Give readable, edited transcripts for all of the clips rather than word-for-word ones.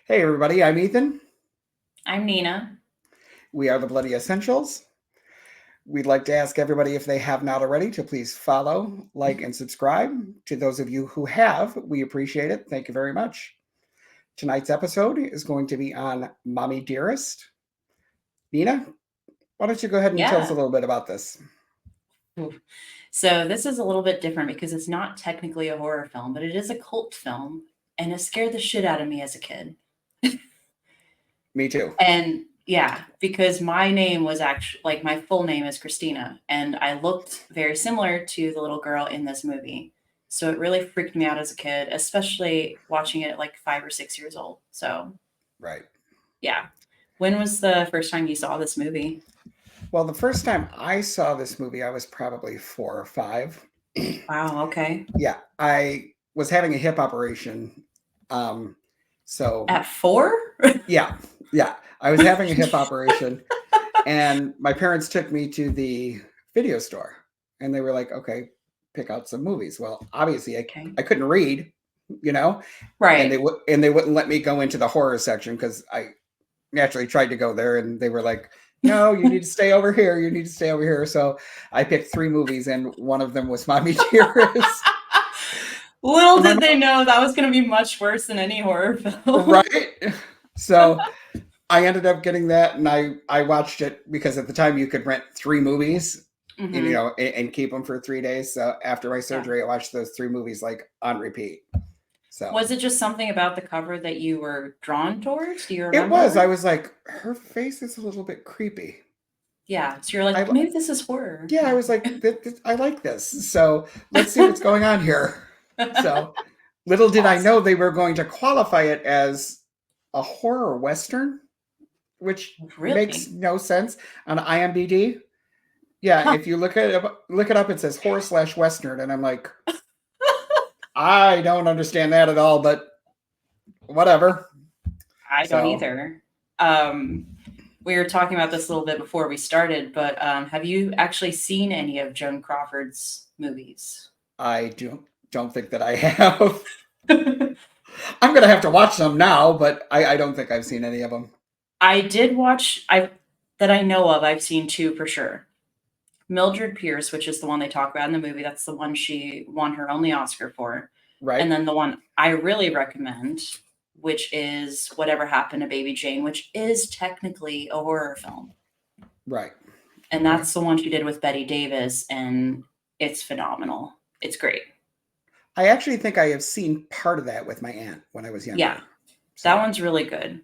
Hey, everybody, I'm Ethan. I'm Nina. We are the Bloody Essentials. We'd like to ask everybody, if they have not already, to please follow, like, and subscribe. To those of you who have, we appreciate it. Thank you very much. Tonight's episode is going to be on Mommie Dearest. Nina, why don't you go ahead and tell us a Yeah. little bit about this? So this is a little bit different because it's not technically a horror film, but it is a cult film, and it scared the shit out of me as a kid. Me too. And yeah, because my name was actually like my full name is Christina, and I looked very similar to the little girl in this movie. So it really freaked me out as a kid, especially watching it at like 5 or 6 years old. So Right. yeah. When was the first time you saw this movie? Well, the first time I saw this movie, I was probably 4 or 5. Wow, okay. Yeah, I was having a hip operation. So At 4? yeah, yeah, I was having a hip operation, and my parents took me to the video store, and they were like, "Okay, pick out some movies." Well, obviously, I, Okay. I couldn't read, you know, and Right. they wouldn't let me go into the horror section because I naturally tried to go there, and they were like, "No, you need to stay over here. You need to stay over here." So I picked 3 movies, and one of them was Mommie Dearest. Little And my did they know that was going to be much worse than any horror mom, film. right? So I ended up getting that, and I watched it because at the time you could rent 3 movies, and Hmm. and keep them for 3 days. So after my Yeah. surgery, I watched those 3 movies like on repeat. So Was it just something about the cover that you were drawn towards? Do you it was. remember? I was like, her face is a little bit creepy. Yeah. So you're I like, maybe this is horror. Yeah, I was like, I like this. So let's see what's going on here. So little did I know Awesome. they were going to qualify it as a horror western, which makes Really? no sense on IMDb. Yeah, Huh. if you look it up, it says horror/western, and I'm like, I don't understand that at all, but whatever. I don't So either. We were talking about this a little bit before we started, but have you actually seen any of Joan Crawford's movies? I don't think that I have. I'm gonna have to watch them now, but I don't think I've seen any of them. I did watch I that I know of. I've seen two for sure. Mildred Pierce, which is the one they talk about in the movie, that's the one she won her only Oscar for. Right, And then the one I really recommend, which is Whatever Happened to Baby Jane, which is technically a horror film. right. And Okay. that's the one she did with Betty Davis, and it's phenomenal. It's great. I actually think I have seen part of that with my aunt when I was Yeah, younger. that So one's really good.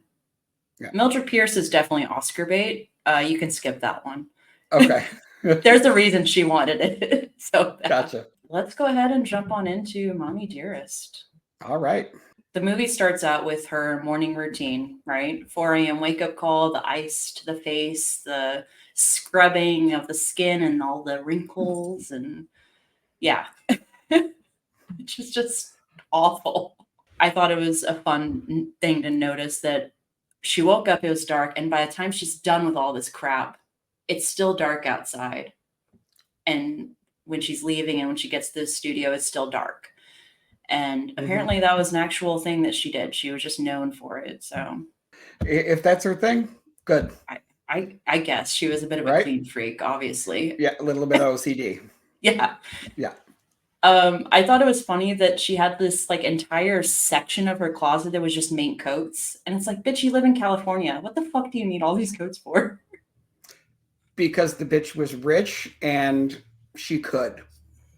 yeah. Mildred Pierce is definitely Oscar bait. You can skip that one. Okay. There's a reason she wanted it so bad. Gotcha. Let's go ahead and jump on into Mommie Dearest. All right. The movie starts out with her morning routine, right? 4 a.m. wake up call, the ice to the face, the scrubbing of the skin and all the wrinkles. And yeah, which is just awful. I thought it was a fun thing to notice that she woke up, it was dark, and by the time she's done with all this crap, it's still dark outside. And when she's leaving and when she gets to the studio, it's still dark. And Mm-hmm. apparently that was an actual thing that she did. She was just known for it. So If that's her thing, good. I guess she was a bit of a Right? clean freak, obviously. Yeah, a little bit of OCD. Yeah. Yeah. I thought it was funny that she had this like entire section of her closet that was just mink coats. And it's like, bitch, you live in California. What the fuck do you need all these coats for? Because the bitch was rich and she could.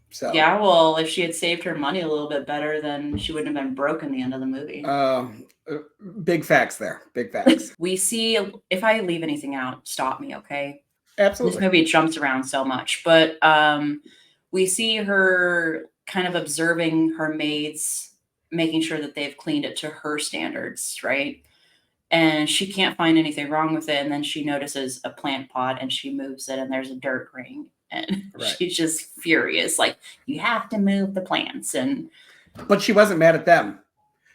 So, Yeah, well, if she had saved her money a little bit better, then she wouldn't have been broke in the end of the movie. um, uh, big facts there. Big facts. We see, if I leave anything out, stop me, okay? This Absolutely. movie jumps around so much, but we see her kind of observing her maids, making sure that they've cleaned it to her standards, right? And she can't find anything wrong with it. And then she notices a plant pot and she moves it, and there's a dirt ring. And Right. she's just furious, like, you have to move the plants. And But she wasn't mad at them.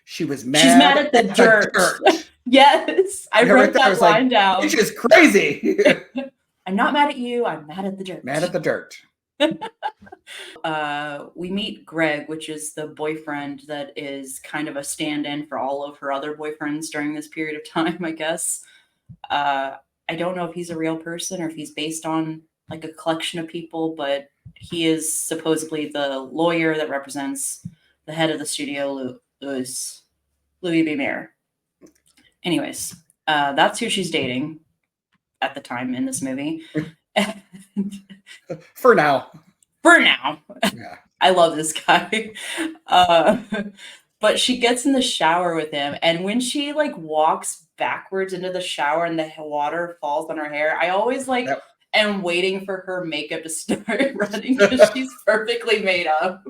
She was she's mad mad at the at the dirt. dirt. Yes, I Yeah, right wrote there, I that was like, line down. bitch is crazy. I'm not mad at you, I'm mad at the dirt. Mad at the dirt. We meet Greg, which is the boyfriend that is kind of a stand-in for all of her other boyfriends during this period of time, I guess. I don't know if he's a real person or if he's based on like a collection of people, but he is supposedly the lawyer that represents the head of the studio, Louis B. Mayer. Anyways, that's who she's dating at the time in this movie. For now. For now. Yeah. I love this guy. Uh, but she gets in the shower with him, and when she like walks backwards into the shower and the water falls on her hair, I always like That- am waiting for her makeup to start running because she's perfectly made up.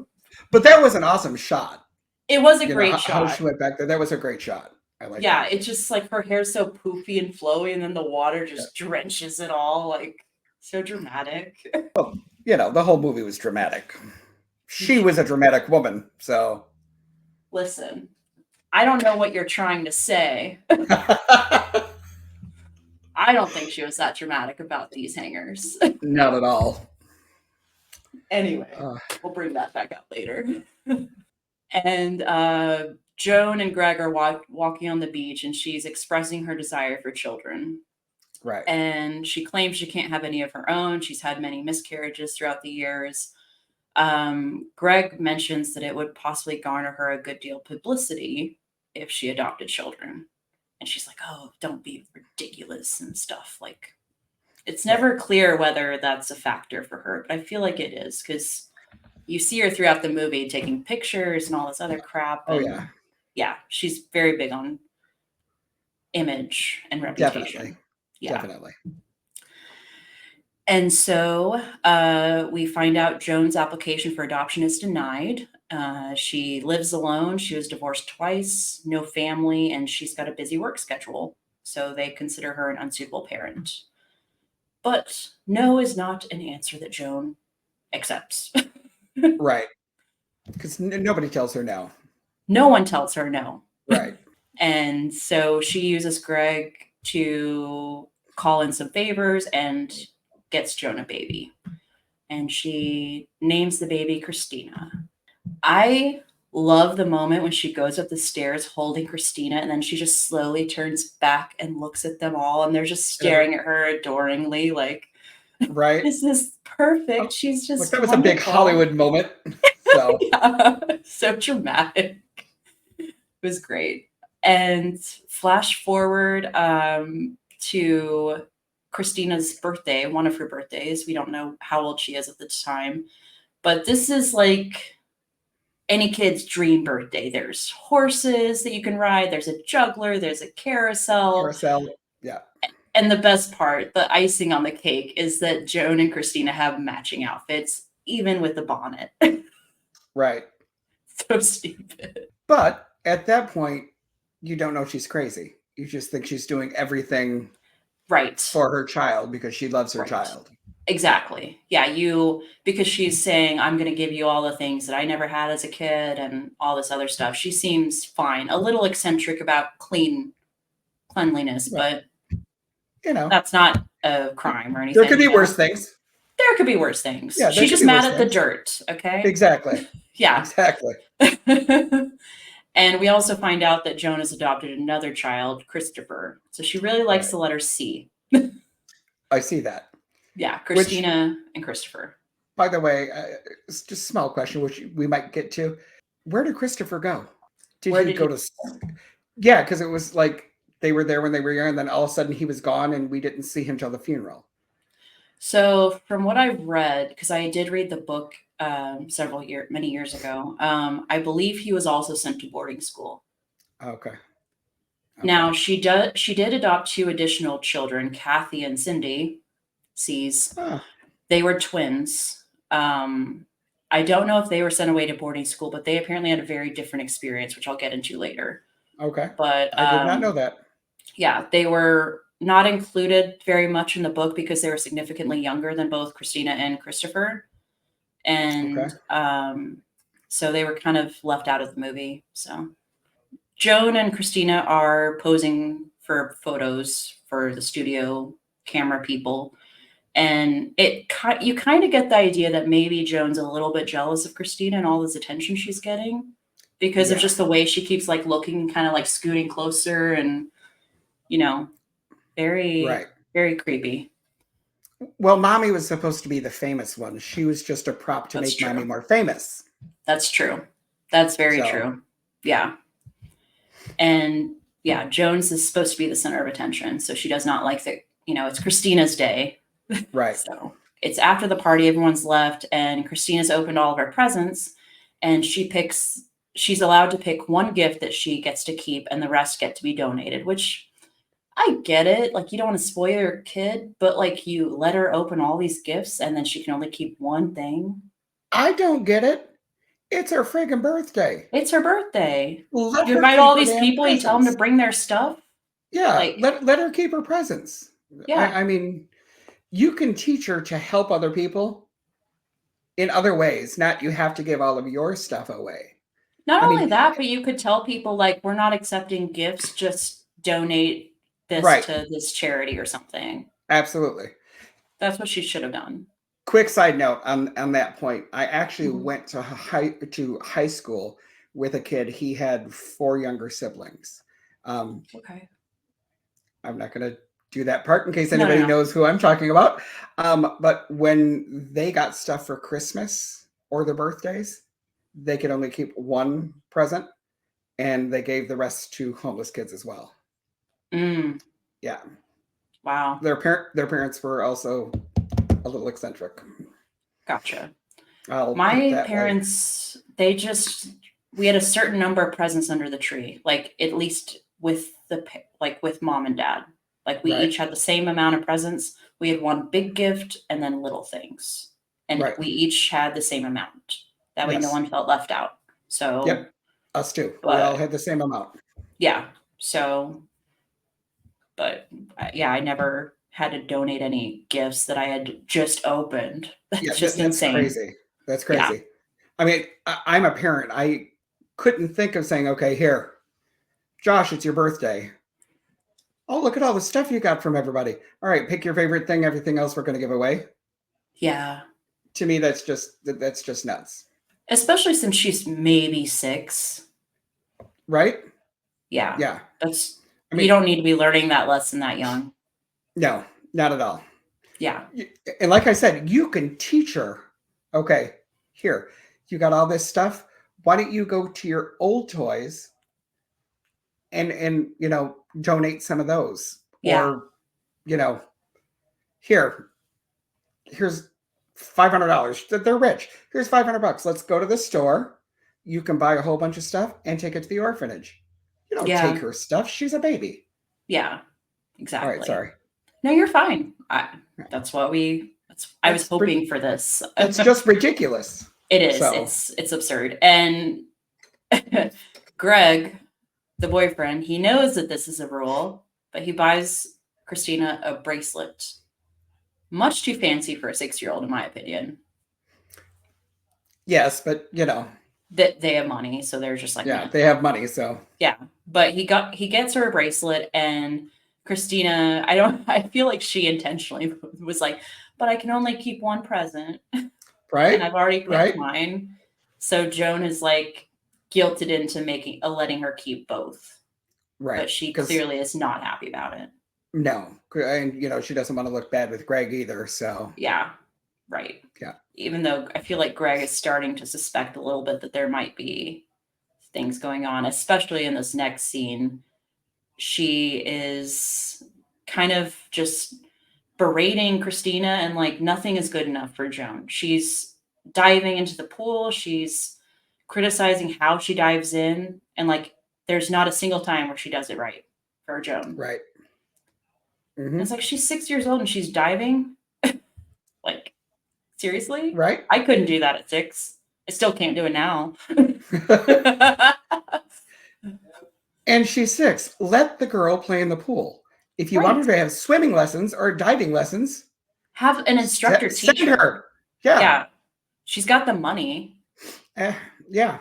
But that was an awesome shot. It was a You know, great how shot. she went back there. That was a great shot. I like Yeah, that. it's just like her hair's so poofy and flowy, and then the water just drenches it all. Like, so dramatic. Well, you know, the whole movie was dramatic. She was a dramatic woman, so. Listen, I don't know what you're trying to say. I don't think she was that dramatic about these hangers. Not at all. Anyway, we'll bring that back up later. And Joan and Greg are walking on the beach, and she's expressing her desire for children. Right. And she claims she can't have any of her own. She's had many miscarriages throughout the years. Greg mentions that it would possibly garner her a good deal of publicity if she adopted children. And she's like, oh, don't be ridiculous and stuff. Like, it's never clear whether that's a factor for her, but I feel like it is because you see her throughout the movie taking pictures and all this other crap. Oh, and yeah. Yeah, she's very big on image and reputation. Definitely. Yeah. Definitely. And so we find out Joan's application for adoption is denied. She lives alone. She was divorced twice, no family, and she's got a busy work schedule. So they consider her an unsuitable parent. But no is not an answer that Joan accepts. Right. Because nobody tells her no. No one tells her no. Right. And so she uses Greg to call in some favors and gets Joan a baby. And she names the baby Christina. I love the moment when she goes up the stairs holding Christina, and then she just slowly turns back and looks at them all, and they're just staring at her adoringly, like, right. This is perfect. She's just Look, that was wonderful. a big Hollywood moment. So Yeah, so dramatic. It was great. And flash forward to Christina's birthday, one of her birthdays. We don't know how old she is at the time, but this is like any kid's dream birthday. There's horses that you can ride, there's a juggler, there's a carousel. Yeah. And the best part, the icing on the cake, is that Joan and Christina have matching outfits, even with the bonnet. Right. So stupid. But at that point, you don't know she's crazy. You just think she's doing everything right for her child because she loves her child. Exactly. Yeah, because she's saying, I'm going to give you all the things that I never had as a kid and all this other stuff. She seems fine, a little eccentric about cleanliness, but you know, that's not a crime or anything. There could be worse things. There could be worse things. Yeah, she's just mad at the dirt. Okay. Exactly. Yeah. Exactly. And we also find out that Joan has adopted another child, Christopher. So she really likes the letter C. I see that. Yeah, Christina and Christopher. By the way, it's just a small question, which we might get to. Where did Christopher go? Did he go to? Yeah, because it was like they were there when they were young, and then all of a sudden he was gone, and we didn't see him till the funeral. So from what I've read, because I did read the book many years ago, I believe he was also sent to boarding school. Okay. Now she did adopt 2 additional children, Kathy and Cindy. They were twins. I don't know if they were sent away to boarding school, but they apparently had a very different experience, which I'll get into later. Okay. But I did not know that. Yeah, they were not included very much in the book because they were significantly younger than both Christina and Christopher. And so they were kind of left out of the movie. So Joan and Christina are posing for photos for the studio camera people. And you kind of get the idea that maybe Joan's a little bit jealous of Christina and all this attention she's getting because of Yeah. just the way she keeps like looking, kind of like scooting closer, and very, Right. very creepy. Well, Mommy was supposed to be the famous one. She was just a prop to That's make Mommy true. more famous. That's true. That's very So, true. Yeah. And yeah, Jones is supposed to be the center of attention. So she does not like that, it's Christina's day. right. So it's after the party, everyone's left, and Christina's opened all of her presents, and she's allowed to pick one gift that she gets to keep, and the rest get to be donated, which I get it. Like, you don't want to spoil your kid, but like, you let her open all these gifts and then she can only keep one thing. I don't get it. It's her friggin' birthday. It's her birthday. Let You her invite keep all her these damn people, you tell them to presents. bring their stuff. Yeah, Like, let her keep her presents. yeah. I mean, you can teach her to help other people in other ways, not you have to give all of your stuff away. Not I only mean, that, but you could tell people, like, we're not accepting gifts, just donate this right. to this charity or something. Absolutely. That's what she should have done. Quick side note on that point. I actually Mhm. went to high school with a kid. He had 4 younger siblings. Okay. I'm not going to do that part in case No, no, anybody no. knows who I'm talking about. But when they got stuff for Christmas or their birthdays, they could only keep one present, and they gave the rest to homeless kids as well. Mm, Yeah, wow. their parents were also a little eccentric. Gotcha. I'll put it My that way. parents, we had a certain number of presents under the tree, like at least with mom and dad. Like, we Right, each had the same amount of presents. We had one big gift and then little things. And right. we each had the same amount. That way no Yes. one felt left out. So, Yep. Us too. We all but had the same amount. yeah. So, but yeah, I never had to donate any gifts that I had just opened. Yeah, That's just that's insane. crazy. That's Yeah. crazy. I mean, I'm a parent. I couldn't think of saying, okay, here, Josh, it's your birthday. Oh, look at all the stuff you got from everybody. All right, pick your favorite thing. Everything else we're going to give away. Yeah. To me, that's just nuts, Especially since she's maybe 6. right? Yeah. Yeah. I You mean, don't need to be learning that lesson that young. no, not at all. Yeah. And like I said, you can teach her. Okay, here, you got all this stuff. Why don't you go to your old toys and donate some of those, Yeah. or you know here here's $500. They're rich. Here's $500. Let's go to the store. You can buy a whole bunch of stuff and take it to the orphanage. You don't take Yeah. her stuff. She's a baby. Yeah. All right, Exactly. sorry. No, you're fine. I was That's hoping for this. that's just ridiculous. It is. So It's absurd. And Greg, the boyfriend, he knows that this is a rule, but he buys Christina a bracelet. Much too fancy for a 6-year-old, in my opinion. yes, but That they have money, so they're just like, yeah, meh. they have money. So Yeah. But he gets her a bracelet, and Christina, I feel like she intentionally was like, but I can only keep one present, and right, I've already picked right, mine. So Joan is like guilted into letting her keep both. right. But she Because clearly is not happy about it. no, and she doesn't want to look bad with Greg either. So Yeah. Right. yeah, Even though I feel like Greg is starting to suspect a little bit that there might be things going on, especially in this next scene. She is kind of just berating Christina, and like, nothing is good enough for Joan. She's diving into the pool. She's criticizing how she dives in, and like, there's not a single time where she does it right for Joan. right. And it's like, she's 6 years old and she's diving. Like, seriously? Right. I couldn't do that at 6. I still can't do it now. And she's 6. Let the girl play in the pool. If you want Right. her to have swimming lessons or diving lessons, Have an instructor send teach her. her. Yeah. Yeah. She's got the money. Yeah.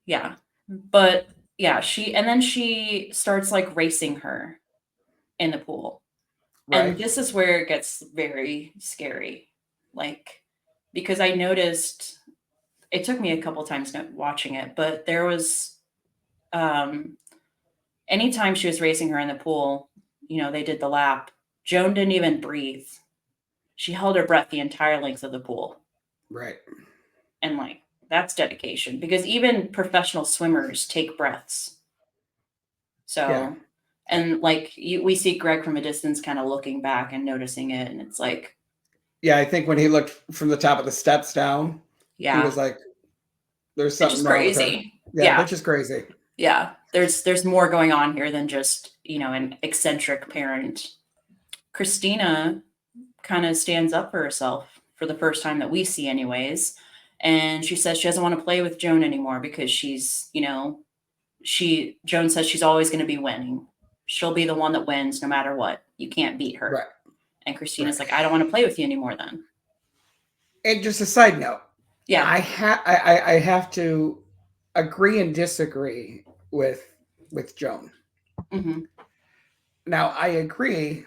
Yeah. But yeah, and then she starts like racing her in the pool. And Right. this is where it gets very scary. Like, because I noticed it took me a couple times watching it, but there was um anytime she was racing her in the pool, they did the lap. Joan didn't even breathe. She held her breath the entire length of the pool. Right. And like that's dedication because even professional swimmers take breaths. Yeah. So, and like we see Greg from a distance kind of looking back and noticing it and it's like, Yeah, I think when he looked from the top of the steps down, he yeah, was like, "There's it's something just wrong with her." crazy. Yeah, Yeah. bitch is crazy. Yeah. There's more going on here than just, an eccentric parent. Christina kind of stands up for herself for the first time that we see anyways. And she says she doesn't want to play with Joan anymore because Joan says she's always going to be winning. She'll be the one that wins no matter what. You can't beat her. Right. And Right. Christina's like, I don't want to play with you anymore then. And just a side note, Yeah. I have to agree and disagree with Joan. Hmm. Now, I agree,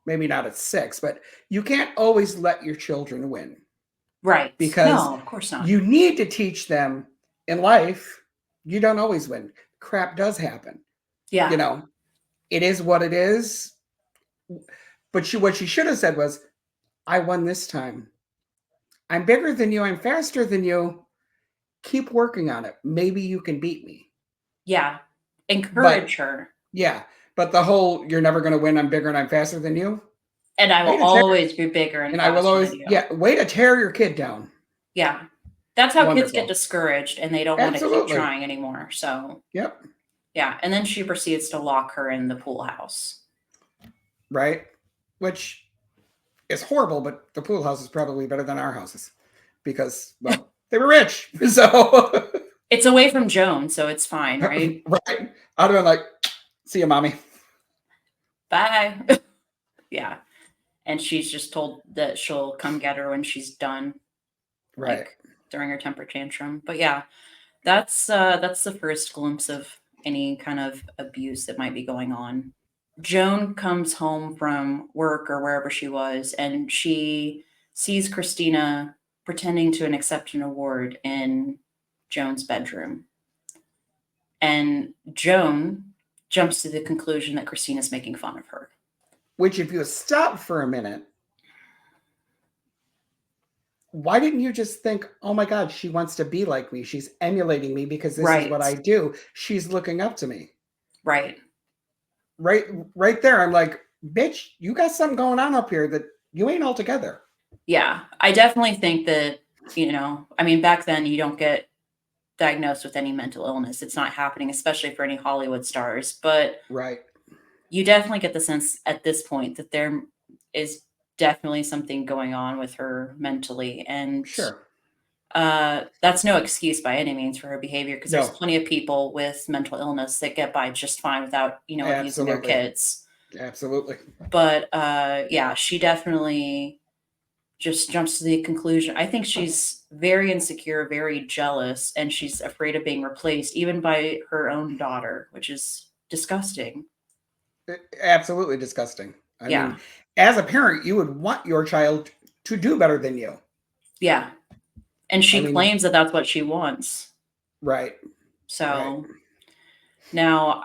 maybe not at 6, but you can't always let your children win Right. because No, of course not. you need to teach them in life. You don't always win. Crap does happen. You Yeah. know, it is what it is. But what she should have said was, I won this time. I'm bigger than you. I'm faster than you. Keep working on it. Maybe you can beat me. Yeah. But Encourage her. yeah, but the whole you're never going to win. I'm bigger and I'm faster than you. And I will Way to tear, always be bigger and and I will faster than always, you. yeah, way to tear your kid down. Yeah. That's how kids get Wonderful. discouraged and they don't want to keep Absolutely. trying anymore. So, Yep. yeah. And then she proceeds to lock her in the pool house. Right. Which is horrible, but the pool house is probably better than our houses because, well, they were rich. So, It's away from Joan, so it's fine, right? right. I'd have been like, see you, mommy. Bye. Yeah. And she's just told that she'll come get her when she's done, Right. like during her temper tantrum. But yeah, that's the first glimpse of any kind of abuse that might be going on. Joan comes home from work or wherever she was, and she sees Christina pretending to accept an award in Joan's bedroom. And Joan jumps to the conclusion that Christina's making fun of her. Which, if you stop for a minute, why didn't you just think, oh my God, she wants to be like me? She's emulating me because this is what Right. I do. She's looking up to me. Right. Right, right there. I'm like, bitch, you got something going on up here that you ain't all together. Yeah. I definitely think that, I mean, back then you don't get diagnosed with any mental illness. It's not happening, especially for any Hollywood stars. But Right. you definitely get the sense at this point that there is definitely something going on with her mentally. And Sure. that's no excuse by any means for her behavior because there's No, plenty of people with mental illness that get by just fine without, abusing their absolutely. kids. Absolutely. But yeah, she definitely just jumps to the conclusion. I think she's very insecure, very jealous, and she's afraid of being replaced even by her own daughter, which is disgusting. Absolutely disgusting. I Yeah. mean, as a parent, you would want your child to do better than you. Yeah. And I she mean, claims that that's what she wants. right. Right. So now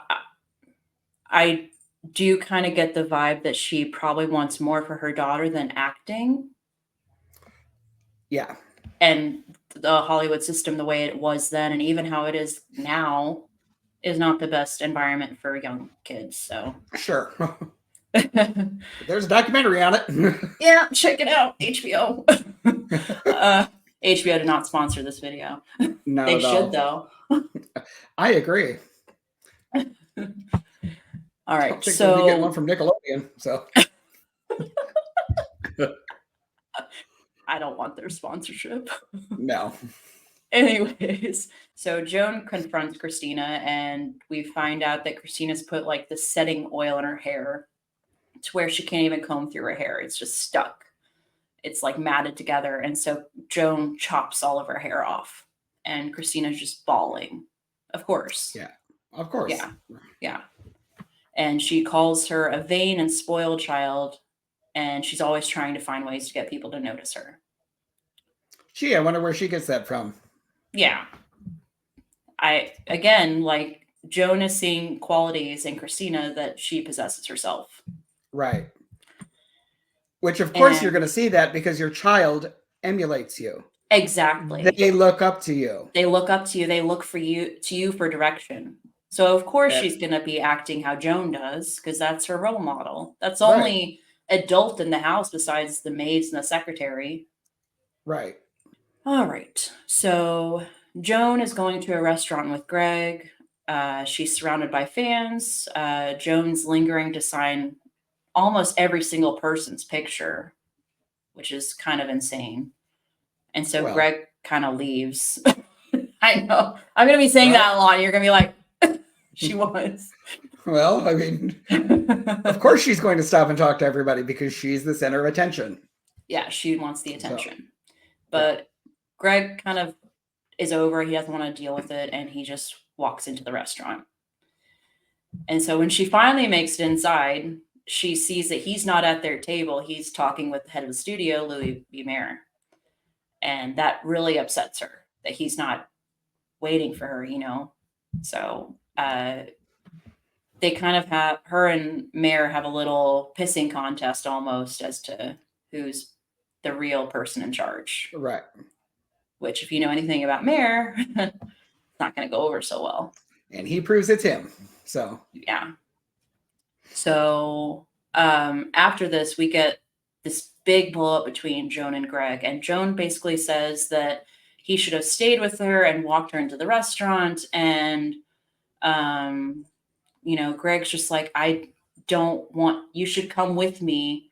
I do kind of get the vibe that she probably wants more for her daughter than acting. Yeah. And the Hollywood system, the way it was then, and even how it is now, is not the best environment for young kids. So, Sure. There's a documentary on it. yeah, check it out, HBO. HBO did not sponsor this video. Not They at should, all. though. I agree. All I right, don't think we'll be getting one so from Nickelodeon. So, I don't want their sponsorship. no. Anyways, so Joan confronts Christina, and we find out that Christina's put like the setting oil in her hair to where she can't even comb through her hair. It's just stuck. It's like matted together. And so Joan chops all of her hair off, and Christina's just bawling. Of course. Yeah. Of course. Yeah. Yeah. And she calls her a vain and spoiled child and she's always trying to find ways to get people to notice her. Gee, I wonder where she gets that from. Yeah. Again, like Joan is seeing qualities in Christina that she possesses herself. Right. Which, of course, you're And going to see that because your child emulates you. exactly. They look up to you. They look up to you. They look for you for direction. So of course That- she's going to be acting how Joan does because that's her role model. That's the Right. only adult in the house besides the maids and the secretary. Right. All right. So Joan is going to a restaurant with Greg. She's surrounded by fans. Joan's lingering to sign almost every single person's picture, which is kind of insane. And so Well. Greg kind of leaves. I know. I'm going to be saying Well. that a lot. You're going to be like, she was. Well, I mean, of course she's going to stop and talk to everybody because she's the center of attention. Yeah, she wants the attention. So, but Greg kind of is over. He doesn't want to deal with it. And he just walks into the restaurant. And so when she finally makes it inside, she sees that he's not at their table. He's talking with the head of the studio, Louis B. Mayer. And that really upsets her that he's not waiting for her, you know? So they kind of have, her and Mayer have a little pissing contest almost as to who's the real person in charge. Right. Which, if you know anything about Mayer, it's not going to go over so well. And he proves it's him. So, yeah. So after this, we get this big blow up between Joan and Greg. And Joan basically says that he should have stayed with her and walked her into the restaurant. And, you know, Greg's just like, I don't want, you should come with me,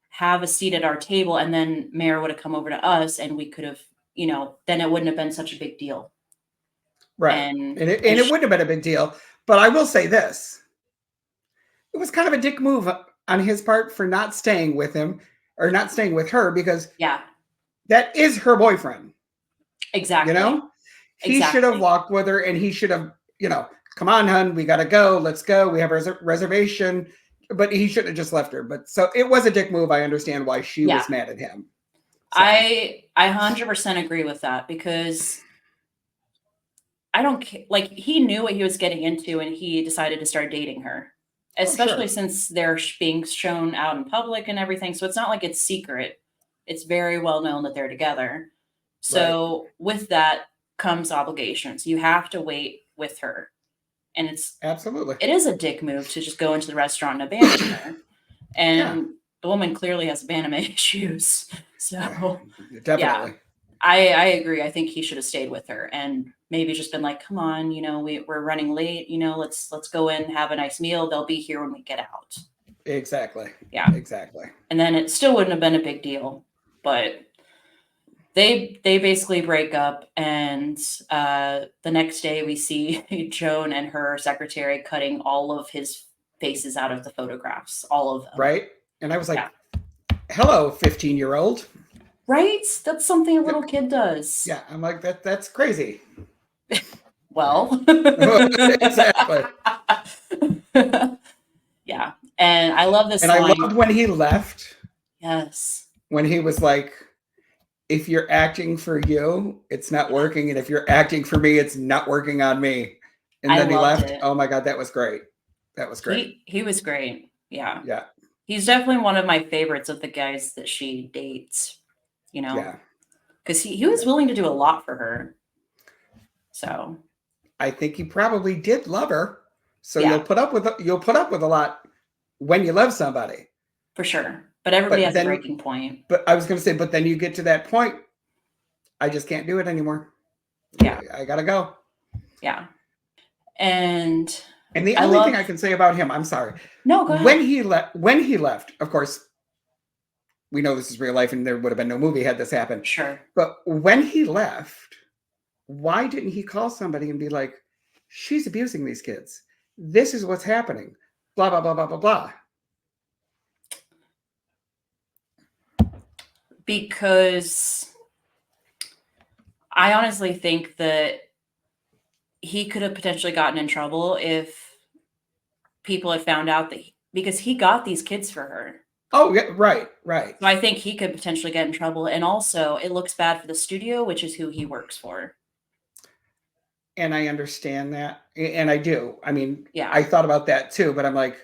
have a seat at our table. And then Mayer would have come over to us and we could have, you know, then it wouldn't have been such a big deal. Right. And it wouldn't have been a big deal. But I will say this. It was kind of a dick move on his part for not staying with him or not staying with her because that is her boyfriend. Exactly. You know, he should have walked with her and he should have, you know, come on, hun, we got to go. Let's go. We have a reservation. But he shouldn't have just left her. But so it was a dick move. I understand why she was mad at him. So. I 100% agree with that because I don't care. Like, he knew what he was getting into and he decided to start dating her, especially since they're being shown out in public and everything. So it's not like it's secret. It's very well known that they're together. So with that comes obligations. You have to wait with her. And it's it is a dick move to just go into the restaurant and abandon her. And the woman clearly has abandonment issues. So definitely. I agree. I think he should have stayed with her and maybe just been like, come on, you know, we're running late, you know, let's go in, have a nice meal. They'll be here when we get out. Exactly. Yeah. Exactly. And then it still wouldn't have been a big deal. But they basically break up, and the next day we see Joan and her secretary cutting all of his faces out of the photographs, all of them. Right. And I was like, hello, 15-year-old. Right? That's something a little kid does. Yeah. I'm like, that's crazy. Well. Exactly. Yeah. And I love this line. I loved when he left. Yes. When he was like, if you're acting for you, it's not working. And if you're acting for me, it's not working on me. And then he left. Oh my God, that was great. That was great. He was great. Yeah. Yeah. He's definitely one of my favorites of the guys that she dates, you know? Yeah. Because he was willing to do a lot for her. So I think he probably did love her. So you'll put up with a lot when you love somebody. For sure. But everybody has a breaking point. But I was going to say, but then you get to that point, I just can't do it anymore. Yeah. I got to go. Yeah. And the only thing I can say about him, I'm sorry. No, go ahead. When he left, of course, we know this is real life and there would have been no movie had this happened. Sure. But when he left, why didn't he call somebody and be like, she's abusing these kids. This is what's happening. Blah, blah, blah, blah, blah, blah. Because I honestly think that he could have potentially gotten in trouble if people had found out that because he got these kids for her. Oh, yeah, right, right. So I think he could potentially get in trouble. And also, it looks bad for the studio, which is who he works for. And I understand that, and I do. I mean, Yeah. I thought about that too, but I'm like,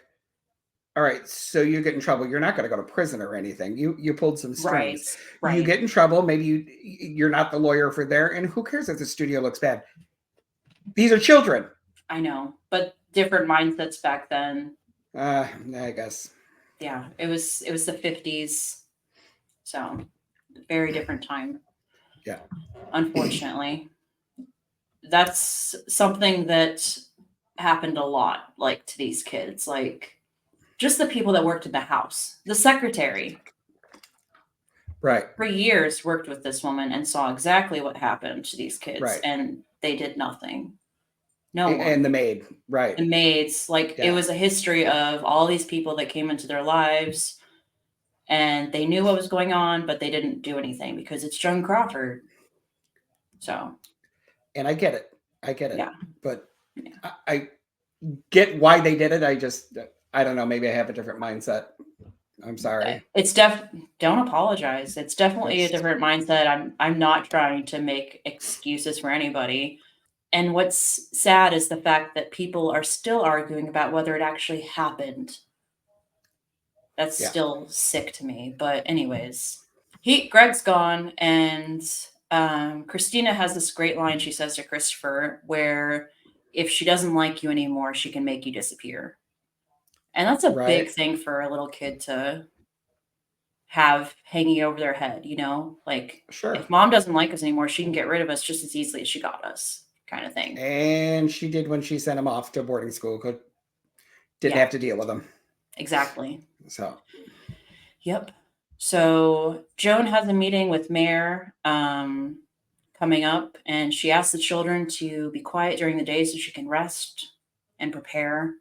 all right, so you get in trouble. You're not going to go to prison or anything. You pulled some Right. strings. You Right. get in trouble. Maybe you're not the lawyer for there, and who cares if the studio looks bad? These are children. I know, but different mindsets back then. I guess. Yeah, it was the 50s, so very different time. Yeah. Unfortunately, that's something that happened a lot, like to these kids, like just the people that worked in the house. The secretary Right. for years worked with this woman and saw exactly what happened to these kids, Right. and they did nothing. No And one. the maid. Right. The maids, like it Yeah. was a history of all these people that came into their lives and they knew what was going on, but they didn't do anything because it's Joan Crawford. So, And I get it. I get it. yeah. But Yeah. I get why they did it. I don't know. Maybe I have a different mindset. I'm sorry. It's don't apologize. It's definitely a It's different mindset. I'm not trying to make excuses for anybody. And what's sad is the fact that people are still arguing about whether it actually happened. That's yeah. still sick to me. But anyways, Greg's gone, and Christina has this great line she says to Christopher, where if she doesn't like you anymore, she can make you disappear. And that's a Right. big thing for a little kid to have hanging over their head, like Sure. if mom doesn't like us anymore, she can get rid of us just as easily as she got us, kind of thing. And she did when she sent him off to boarding school. Didn't Yeah, have to deal with him. exactly. So Yep. So Joan has a meeting with Mayor coming up, and she asks the children to be quiet during the day so she can rest and prepare.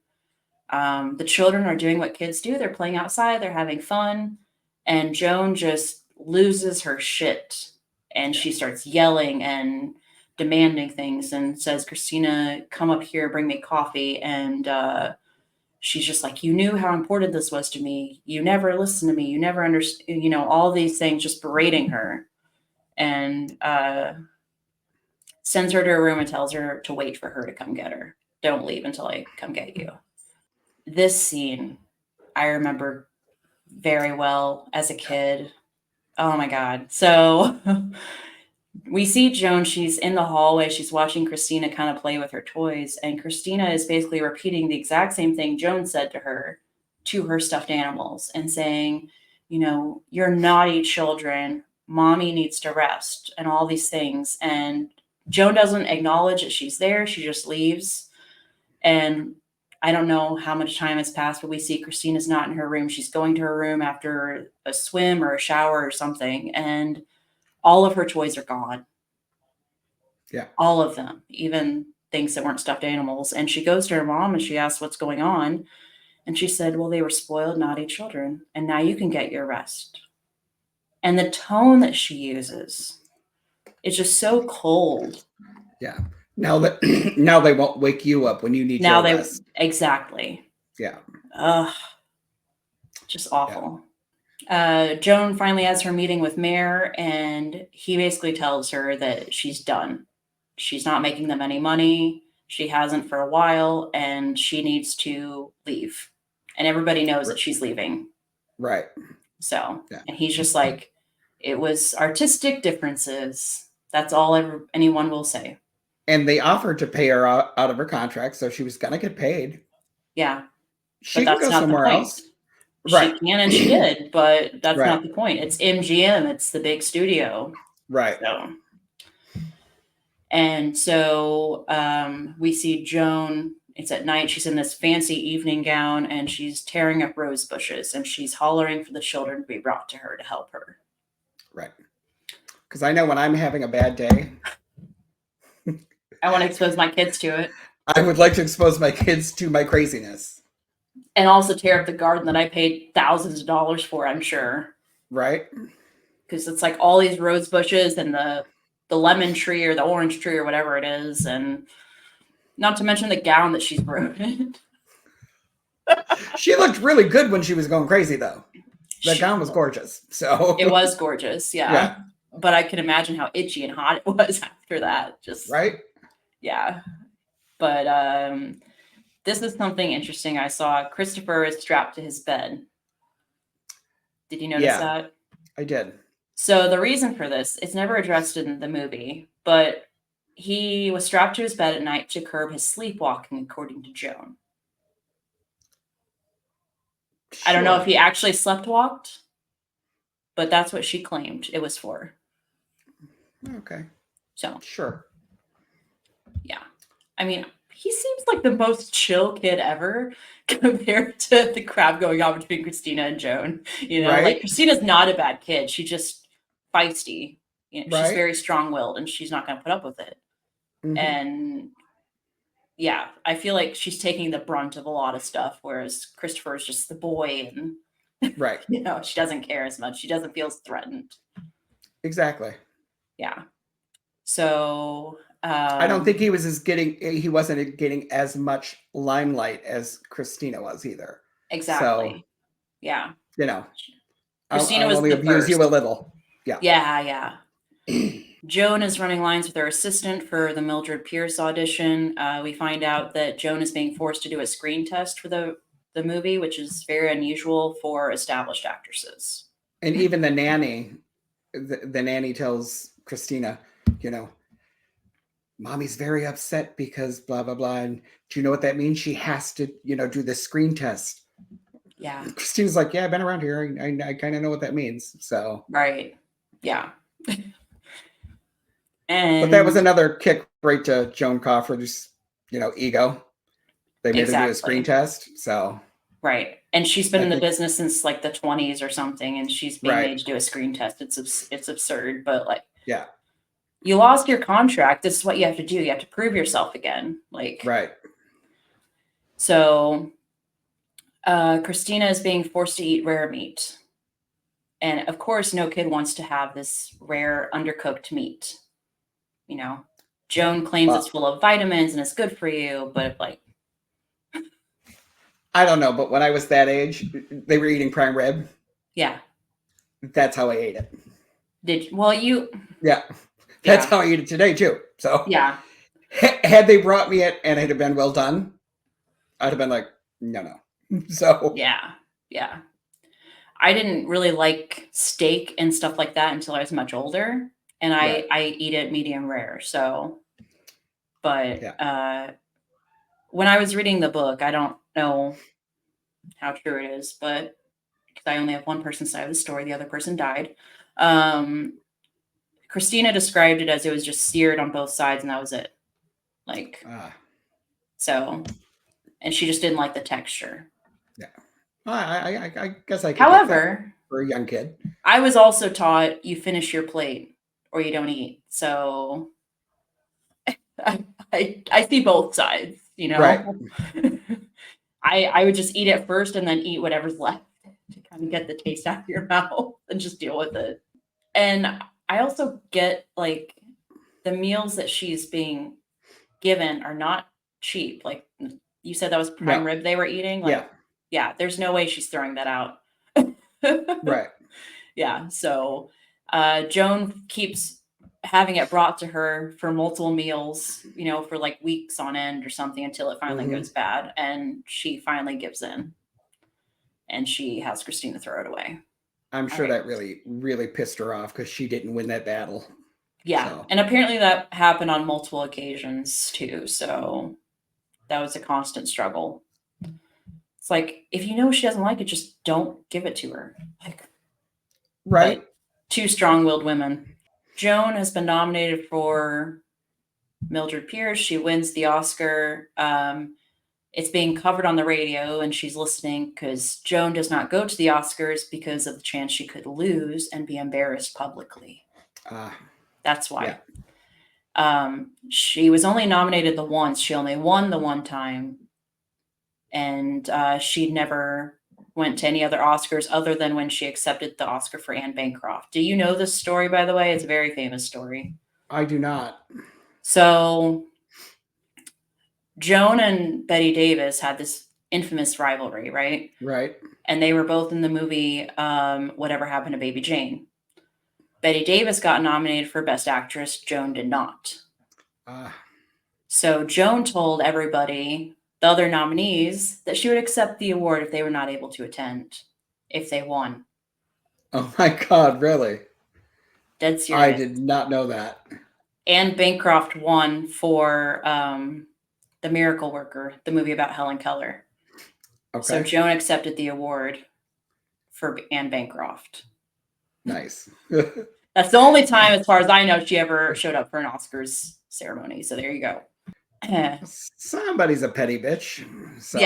The children are doing what kids do. They're playing outside. They're having fun. And Joan just loses her shit. And yeah. she starts yelling and demanding things and says, Christina, come up here, bring me coffee. And she's just like, you knew how important this was to me. You never listened to me. You never understood, all these things, just berating her. And sends her to her room and tells her to wait for her to come get her. Don't leave until I come get you. This scene I remember very well as a kid. Oh my God. So we see Joan, she's in the hallway, she's watching Christina kind of play with her toys, and Christina is basically repeating the exact same thing Joan said to her stuffed animals, and saying, you're naughty children, mommy needs to rest, and all these things. And Joan doesn't acknowledge that she's there, she just leaves. And I don't know how much time has passed, but we see Christina's not in her room. She's going to her room after a swim or a shower or something, and all of her toys are gone. Yeah. All of them, even things that weren't stuffed animals. And she goes to her mom and she asks what's going on. And she said, well, they were spoiled, naughty children, and now you can get your rest. And the tone that she uses is just so cold. Yeah. Now that now they won't wake you up when you need Now your rest. exactly. Yeah. Ugh, just awful. Joan finally has her meeting with Mayor, and he basically tells her that she's done. She's not making them any money. She hasn't for a while, and she needs to leave. And everybody knows that she's leaving. Right. So, Yeah. and he's just like, it was artistic differences. That's all anyone will say. And they offered to pay her out of her contract, so she was gonna get paid. Yeah, She but can that's go not the somewhere point. else. She Right. can and she did, but that's Right. not the point. It's MGM, it's the big studio. Right. So we see Joan. It's at night. She's in this fancy evening gown and she's tearing up rose bushes and she's hollering for the children to be brought to her to help her. Right. Because I know when I'm having a bad day, I want to expose my kids to it. I would like to expose my kids to my craziness. And also tear up the garden that I paid thousands of dollars for, I'm sure. Right. Because it's like all these rose bushes and the lemon tree or the orange tree or whatever it is. And not to mention the gown that she's ruined. She looked really good when she was going crazy, though. The gown was gorgeous. So It was gorgeous, yeah. Yeah. But I can imagine how itchy and hot it was after that. Just right. yeah. But this is something interesting I saw. Christopher is strapped to his bed. Did you notice Yeah, that? I did. So the reason for this, it's never addressed in the movie, but he was strapped to his bed at night to curb his sleepwalking, according to Joan. I don't know if he actually slept walked, but that's what she claimed it was for. Okay. So Sure. yeah. I mean, he seems like the most chill kid ever compared to the crap going on between Christina and Joan. You know, like Right. Christina's not a bad kid. She's just feisty. You know, she's Right. very strong-willed and she's not going to put up with it. Mhm. And yeah, I feel like she's taking the brunt of a lot of stuff, whereas Christopher is just the boy and Right. you know, she doesn't care as much. She doesn't feel as threatened. Exactly. Yeah. So I don't think he wasn't getting as much limelight as Christina was either. exactly. So, Yeah. you know, Christina I'll was only the abuse you a first. little. Yeah. Yeah. Joan is running lines with her assistant for the Mildred Pierce audition. We find out that Joan is being forced to do a screen test for the movie, which is very unusual for established actresses. And even the nanny tells Christina, you know, Mommy's very upset because blah blah blah. And do you know what that means? She has to, do this screen test. Yeah. Christina's like, yeah, I've been around here. I kind of know what that means. So Right. Yeah. but that was And another kick right to Joan Crawford's, ego. They made her do a screen exactly. test. So Right. And she's been I in the think business since like the 20s or something, and she's being right. made to do a screen test. It's absurd, but like Yeah. you lost your contract. This is what you have to do. You have to prove yourself again. Like Right. so Christina is being forced to eat rare meat. And of course, no kid wants to have this rare undercooked meat. You know, Joan claims it's full of vitamins and it's good for you, but like, I don't know, but when I was that age, they were eating prime rib. yeah. That's how I ate it. Yeah. That's how I eat it today too. So yeah. Had they brought me it and it had been well done, I'd have been like, no. So Yeah. I didn't really like steak and stuff like that until I was much older, and right. I eat it medium rare. So, but Yeah. when I was reading the book, I don't know how true it is, but because I only have one person's side of the story, the other person died. Christina described it as it was just seared on both sides, and that was it. Like, so, and she just didn't like the texture. Yeah. I guess I could. However, for a young kid, I was also taught you finish your plate or you don't eat. So I see both sides, you know. Right. I would just eat it first and then eat whatever's left to kind of get the taste out of your mouth and just deal with it. And I also get like the meals that she's being given are not cheap. Like you said that was prime rib they were eating. Like, yeah, there's no way she's throwing that out. Right. Yeah. So Joan keeps having it brought to her for multiple meals, you know, for like weeks on end or something until it finally goes bad. And she finally gives in and she has Christina throw it away. I'm sure that really, really pissed her off because she didn't win that battle. Yeah. So. And apparently that happened on multiple occasions too. So that was a constant struggle. It's like, if you know she doesn't like it, just don't give it to her. Like, right. But two strong-willed women. Joan has been nominated for Mildred Pierce. She wins the Oscar. It's being covered on the radio and she's listening because Joan does not go to the Oscars because of the chance she could lose and be embarrassed publicly. That's why. Yeah. She was only nominated the once. She only won the one time. And she never went to any other Oscars other than when she accepted the Oscar for Anne Bancroft. Do you know this story, by the way? It's a very famous story. I do not. So Joan and Betty Davis had this infamous rivalry, right? Right. And they were both in the movie Whatever Happened to Baby Jane. Betty Davis got nominated for Best Actress. Joan did not. So Joan told everybody, the other nominees, that she would accept the award if they were not able to attend, if they won. Oh my God, really? Dead serious. I did not know that. Anne Bancroft won for The Miracle Worker, the movie about Helen Keller. Okay. So Joan accepted the award for Anne Bancroft. Nice. That's the only time, as far as I know, she ever showed up for an Oscars ceremony. So there you go. Somebody's a petty bitch. So.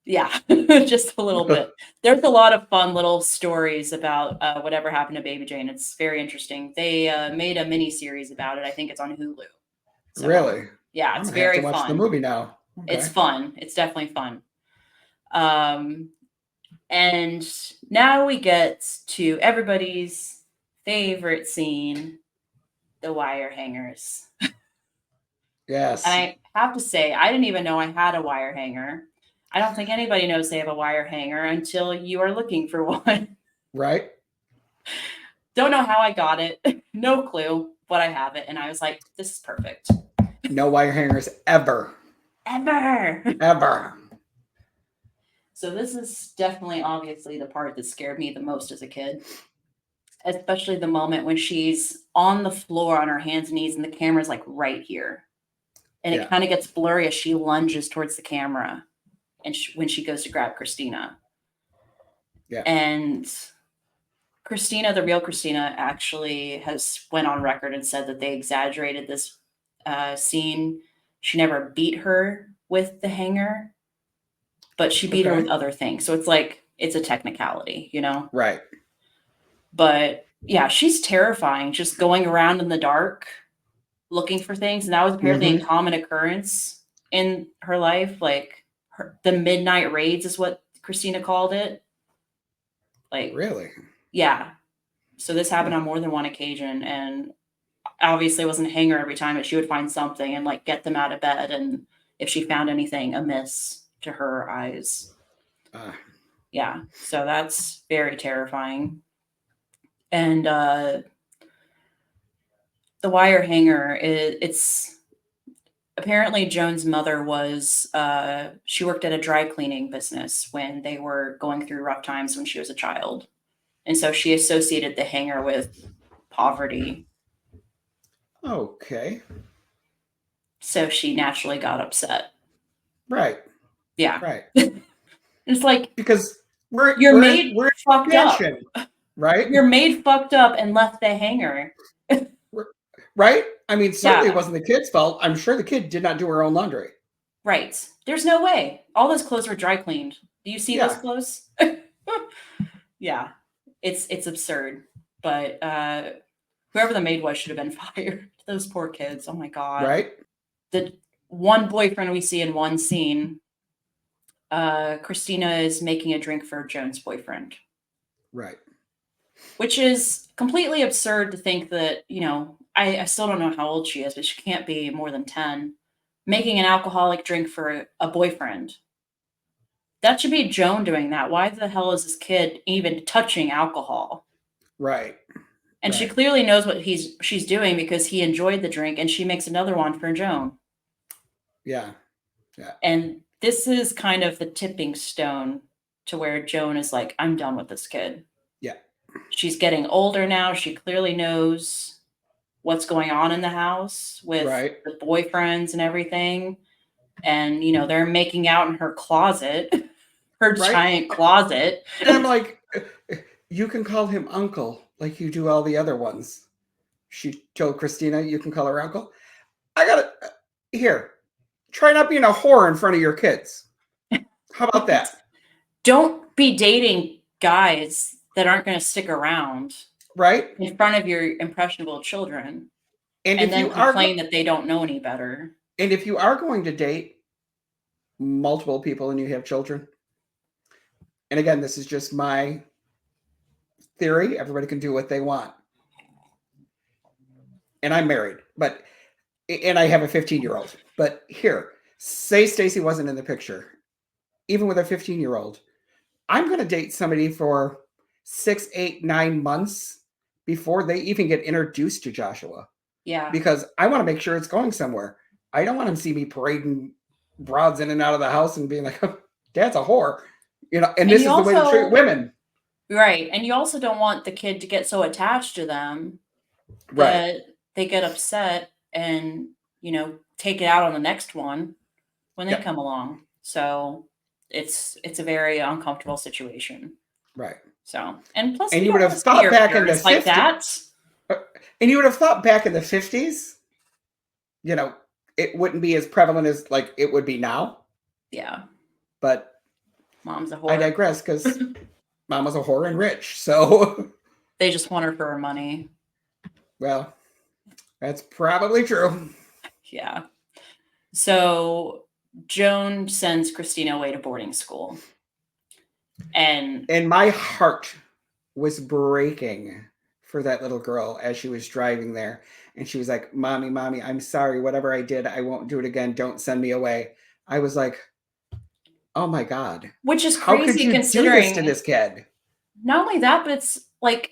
Yeah, just a little bit. There's a lot of fun little stories about Whatever Happened to Baby Jane. It's very interesting. They made a mini series about it. I think it's on Hulu. So, really? Yeah, it's I'm very have to watch fun. the movie now. Okay. It's fun. It's definitely fun. And now we get to everybody's favorite scene, the wire hangers. Yes. And I have to say, I didn't even know I had a wire hanger. I don't think anybody knows they have a wire hanger until you are looking for one. Right. Don't know how I got it. No clue, but I have it. And I was like, this is perfect. No wire hangers ever. Ever. So this is definitely, obviously, the part that scared me the most as a kid. Especially the moment when she's on the floor on her hands and knees and the camera's like right here. And it kind of gets blurry as she lunges towards the camera and when she goes to grab Christina. Yeah. And Christina, the real Christina, actually has went on record and said that they exaggerated this scene. She never beat her with the hanger, but she beat her with other things. So it's like, it's a technicality, you know? Right. But yeah, she's terrifying, just going around in the dark looking for things. And that was apparently a common occurrence in her life. Like the midnight raids is what Christina called it. Like, really? Yeah. So this happened on more than one occasion. And obviously it wasn't a hanger every time, but she would find something and like get them out of bed. And if she found anything amiss to her eyes. Yeah. So that's very terrifying. And the wire hanger, it's apparently Joan's mother was, she worked at a dry cleaning business when they were going through rough times when she was a child. And so she associated the hanger with poverty. Okay. So she naturally got upset. Right. Yeah. Right. It's like, because we're fucked up. Right? You're made fucked up and left the hanger. Right? I mean, certainly it wasn't the kid's fault. I'm sure the kid did not do her own laundry. Right. There's no way. All those clothes were dry cleaned. Do you see those clothes? Yeah. It's absurd. But whoever the maid was should have been fired. Those poor kids. Oh my God. Right. The one boyfriend we see in one scene, Christina is making a drink for Joan's boyfriend. Right. Which is completely absurd to think that, you know, I still don't know how old she is, but she can't be more than 10. Making an alcoholic drink for a boyfriend. That should be Joan doing that. Why the hell is this kid even touching alcohol? Right. And she clearly knows what she's doing because he enjoyed the drink and she makes another one for Joan. Yeah. Yeah. And this is kind of the tipping stone to where Joan is like, I'm done with this kid. Yeah. She's getting older now. She clearly knows what's going on in the house with the boyfriends and everything. And, you know, they're making out in her closet, her giant closet. And I'm like, you can call him uncle like you do all the other ones. She told Christina, you can call her uncle. I got it. Here, try not being a whore in front of your kids. How about that? Don't be dating guys that aren't going to stick around. Right. In front of your impressionable children. And then complain that they don't know any better. And if you are going to date multiple people and you have children, and again, this is just my theory, everybody can do what they want. And I'm married, and I have a 15-year-old. But here, say Stacy wasn't in the picture even with a 15-year-old, I'm going to date somebody for 6, 8, 9 months before they even get introduced to Joshua, Yeah. because I want to make sure it's going somewhere. I don't want him to see me parading broads in and out of the house and being like, "Dad's a whore," and And this you is the way to treat also, women. right. And you also don't want the kid to get so attached to them Right. that they get upset and, take it out on the next one when they Yeah. come along. So it's a very uncomfortable situation. Right. So, and plus And you you would don't want have to see thought your back in the parents like 50s, that. and you would have thought back in the 50s, it wouldn't be as prevalent as like it would be now. Yeah. But Mom's a I whore. digress, because mom was a whore and rich. So, They just want her for her money. well, that's probably true. Yeah. So Joan sends Christina away to boarding school. And And my heart was breaking for that little girl as she was driving there. And she was like, "Mommy, mommy, I'm sorry. Whatever I did, I won't do it again. Don't send me away." I was like, "Oh my God. which is How could crazy you do this to considering this kid?" not only that, but it's like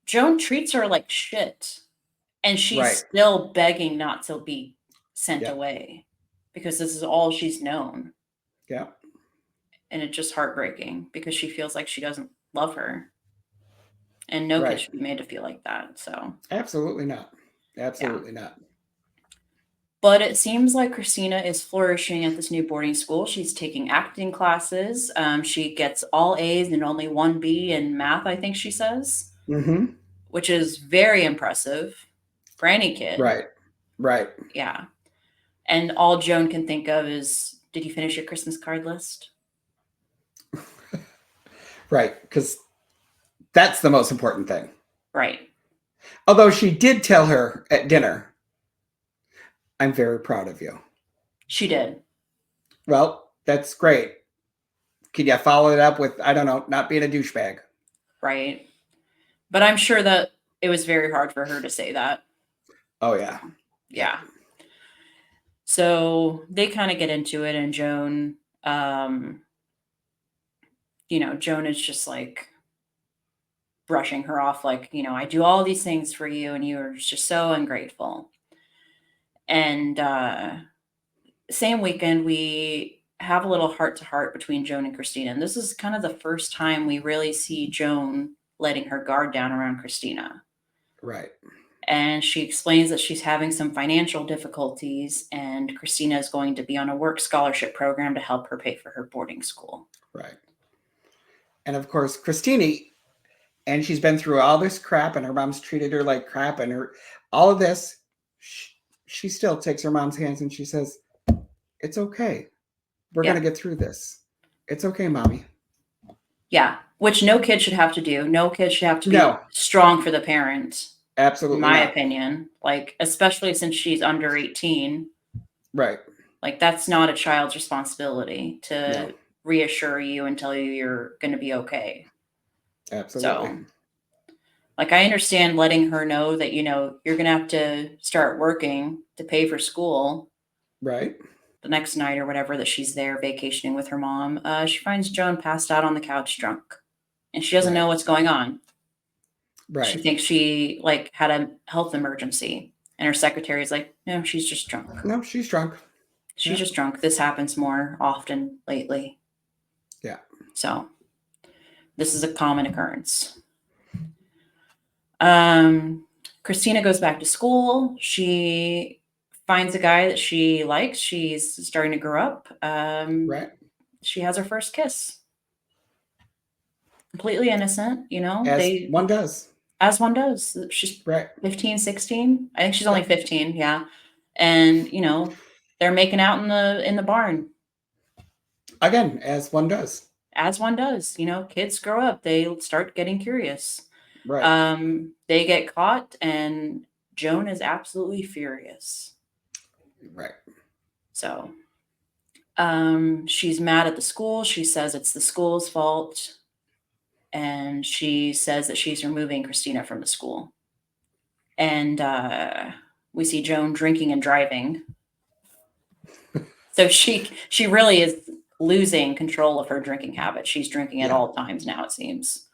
Joan treats her like shit. And she's Right. still begging not to be sent Yeah. away because this is all she's known. Yeah. And it's just heartbreaking because she feels like she doesn't love her. And no kid Right. should be made to feel like that. So, Absolutely not. yeah. Absolutely not. But it seems like Christina is flourishing at this new boarding school. She's taking acting classes. She gets all A's and only one B in math, I think she says, Mm-hmm. which is very impressive for any kid. Right. Right. Yeah. And all Joan can think of is, did you finish your Christmas card list? Right. Because that's the most important thing. Right. Although she did tell her at dinner, "I'm very proud of you." She did. Well, that's great. Can you follow it up with, I don't know, not being a douchebag? Right. But I'm sure that it was very hard for her to say that. Oh, yeah. Yeah. So they kind of get into it, and Joan, Joan is just like brushing her off, like, I do all these things for you, and you're just so ungrateful. And same weekend, we have a little heart to heart between Joan and Christina. And this is kind of the first time we really see Joan letting her guard down around Christina. Right. And she explains that she's having some financial difficulties, and Christina is going to be on a work scholarship program to help her pay for her boarding school. Right. And of course, Christine, and she's been through all this crap, and her mom's treated her like crap, and all of this. She still takes her mom's hands and she says, "It's okay. We're Yeah. going to get through this. It's okay, mommy." Yeah. Which no kid should have to do. No kid should have to be No, strong for the parent, in absolutely my not. opinion. Like, especially since she's under 18. Right. Like, that's not a child's responsibility to No, reassure you and tell you you're going to be okay. absolutely. So, like, I understand letting her know that, you're going to have to start working to pay for school Right. the next night or whatever that she's there vacationing with her mom. She finds Joan passed out on the couch drunk, and she doesn't Right. know what's going on. She Right. thinks she like had a health emergency, and her secretary is like, no, she's just drunk. No, she's drunk. She's Yeah. just drunk. This happens more often lately. Yeah. So this is a common occurrence. Christina goes back to school. She finds a guy that she likes. She's starting to grow up. Right. She has her first kiss. Completely innocent, As one does. as one does. She's Right. 15, 16. I think she's only Yeah. 15, yeah. And, they're making out in the barn. Again, as one does. As one does. Kids grow up, they start getting curious. Right. They get caught, and Joan is absolutely furious. Right. So, she's mad at the school. She says it's the school's fault. And she says that she's removing Christina from the school. And we see Joan drinking and driving. So she really is losing control of her drinking habit. She's drinking at all times now, it seems.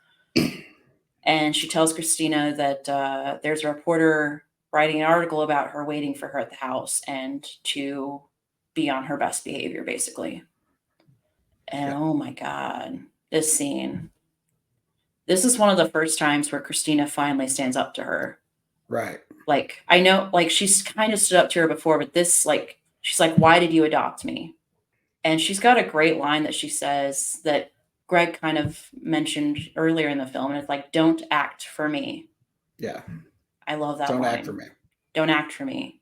And she tells Christina that there's a reporter writing an article about her waiting for her at the house and to be on her best behavior, basically. And oh my God, this scene. This is one of the first times where Christina finally stands up to her. Right. Like, I know, like, she's kind of stood up to her before, but this, like, she's like, why did you adopt me? And she's got a great line that she says that Greg kind of mentioned earlier in the film. And it's like, don't act for me. Yeah. I love that Don't line. act for me. Don't act for me.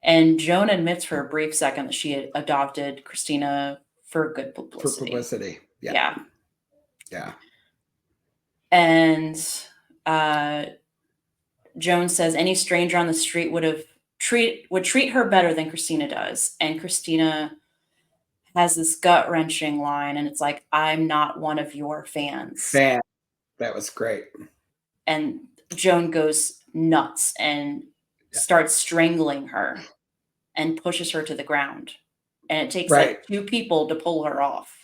And Joan admits for a brief second that she had adopted Christina for good publicity. For publicity. Yeah. Yeah. And Joan says any stranger on the street would treat her better than Christina does. And Christina has this gut-wrenching line, and it's like, I'm not one of your fans. That was great. And Joan goes nuts and starts strangling her and pushes her to the ground. And it takes like 2 people to pull her off.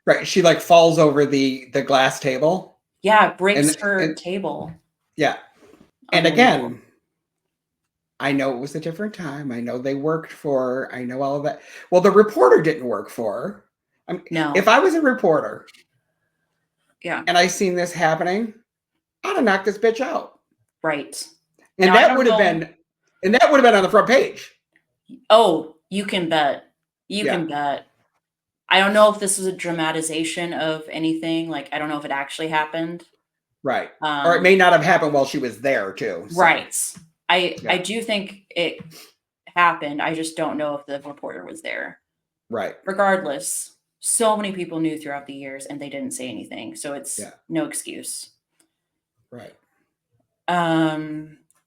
Right. She like falls over the glass table. Yeah, breaks her table. Yeah. And again, I know it was a different time. I know they worked for, I know all of that. Well, the reporter didn't work for her. No. If I was a reporter, yeah, and I seen this happening, I'd have knocked this bitch out. Right. And now, that would have been on the front page. Oh, you can bet. You can bet. I don't know if this was a dramatization of anything. Like, I don't know if it actually happened. Right. Or it may not have happened while she was there too. So. Right. I do think it happened. I just don't know if the reporter was there. Right. Regardless, so many people knew throughout the years and they didn't say anything. So it's no excuse. Right.